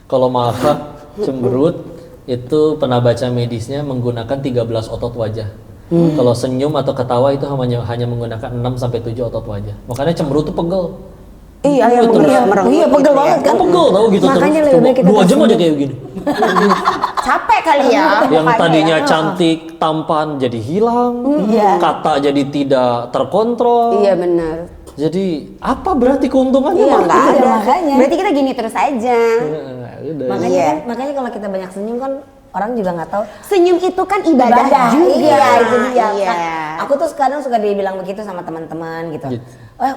Kalau marah, cemberut, itu pernah baca medisnya menggunakan 13 otot wajah. Kalau senyum atau ketawa itu hanya menggunakan 6 sampai 7 otot wajah. Makanya cemberut tuh pegel. Iya, yang merenggut. Iya, pegel banget kan. Pegel tau gitu Makanya terus. lebih baik kita 2 jam aja tersenyum. kayak gini. Capek kali ya. Yang mukanya tadinya ya. cantik, tampan jadi hilang. Iya. Kata jadi tidak terkontrol. Iya benar. Jadi apa berarti keuntungannya? Iya Mar? nggak ada. makanya. Berarti kita gini terus aja. Nah, udah. Makanya Iya. makanya kalau kita banyak senyum kan orang juga nggak tahu Senyum itu kan ibadah, juga. Iya, itu dia. Iya. Kan, aku tuh kadang suka dibilang begitu sama teman-teman gitu.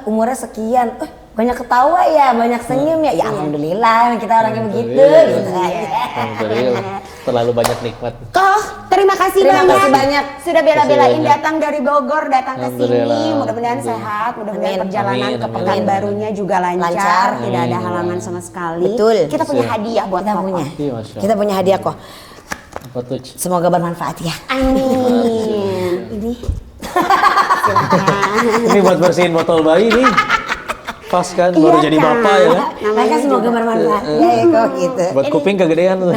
Umurnya sekian, banyak ketawa ya, banyak senyum ya. Ya alhamdulillah kita orangnya begitu gitu aja. Alhamdulillah. Terlalu banyak nikmat. Koh, terima kasih Terima banyak. kasih banyak. Sudah bela-belain Kasih banyak. datang dari Bogor, datang ke sini. Alhamdulillah. Mudah-mudahan sehat, mudah-mudahan Amin. perjalanan Amin, ke amin, pekan amin. barunya juga lancar, Lancar. tidak ada Amin. halangan sama sekali. Betul. Kita punya hadiah buat Kita Kokoh. punya. Iya, Masya Allah. Kita punya hadiah kok. Apa tuh? Semoga bermanfaat ya. Amin. Ini Ini buat bersihin botol bayi nih. Pas kan, baru Iya jadi kan? bapak ya kan? mereka semoga bermanfaat ya kok gitu. Buat kuping kegedean tuh.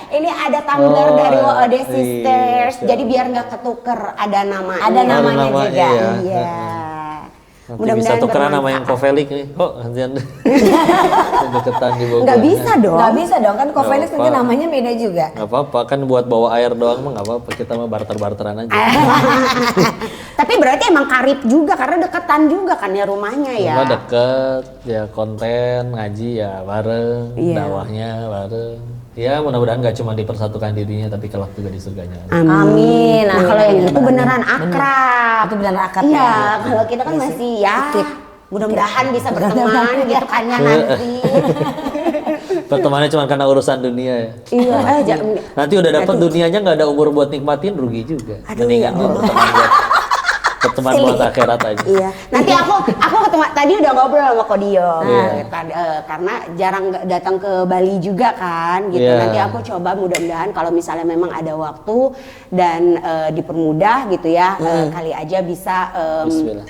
Ini ada tumbler Oh, dari WOD iya, Sisters, siap. jadi biar nggak ketuker, ada namanya. Ada namanya namanya, juga. iya. Iya. Nanti bisa tukeran sama yang Kovelik nih. Kok gantian deketan di Bogor. Nggak bisa dong. Nggak bisa dong kan Kovelis Nggak nanti apa. namanya beda juga. Nggak apa-apa, kan buat bawa air doang mah nggak apa-apa. Kita mah barter-barteran aja. Tapi berarti emang karib juga karena deketan juga kan ya rumahnya ya. Cuma deket, ya konten, ngaji ya bareng, Iya. dakwahnya bareng. Ya mudah-mudahan nggak cuma dipersatukan dirinya tapi kelak juga di surganya. Amin. Nah, kalau yang itu beneran akrab. Itu beneran akrab Iya, ya. kalau kita kan masih ya. Titip. Mudah-mudahan bisa berteman gitu kan ya nanti. Pertemanannya cuma karena urusan dunia ya. Iya, Nanti udah dapat dunianya nggak ada umur buat nikmatin, rugi juga. Aduh, Mendingan ya. berteman buat akhirat aja. Iya. Nanti aku ketemu tadi udah ngobrol sama Kodio. Iya. Karena jarang datang ke Bali juga kan gitu. Iya. Nanti aku coba mudah-mudahan kalau misalnya memang ada waktu dan dipermudah gitu ya, kali aja bisa Bismillah.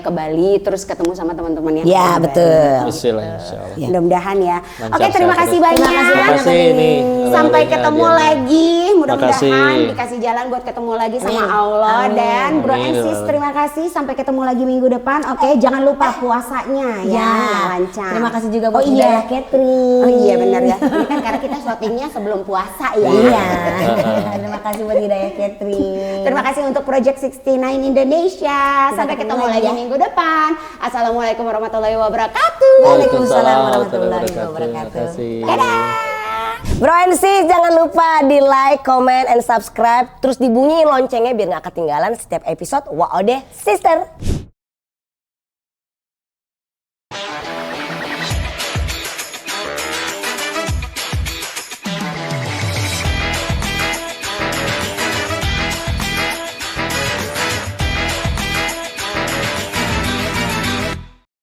ke Bali terus ketemu sama teman-teman yang Ya, ada di betul. Bali. Bismillah insyaallah. Ya. Mudah-mudahan ya. Lancar Oke, terima sehat kasih terus. banyak. Terima kasih nih. Sampai Ada-adanya ketemu hadiahnya. lagi. Mudah-mudahan Makasih. dikasih jalan buat ketemu lagi sama Amin. Allah. Amin. Dan Bro Amin. and Sis, terima kasih. Sampai ketemu lagi minggu depan. Oke, jangan lupa puasanya ya. Ya, Lancar. terima kasih juga buat iya. Hidayah Catering. Oh iya benar ya. Ini kan karena kita syutingnya sebelum puasa ya. Iya. Terima kasih buat Hidayah Catering. Terima kasih untuk Project 69 Indonesia. Sampai ketemu ketemu lagi lagi ya. minggu depan. Assalamualaikum warahmatullahi wabarakatuh. Waalaikumsalam warahmatullahi Terima wabarakatuh. kasih. Bro and Sis, jangan lupa di like, comment, and subscribe. Terus dibunyiin loncengnya biar nggak ketinggalan setiap episode Waode Sister.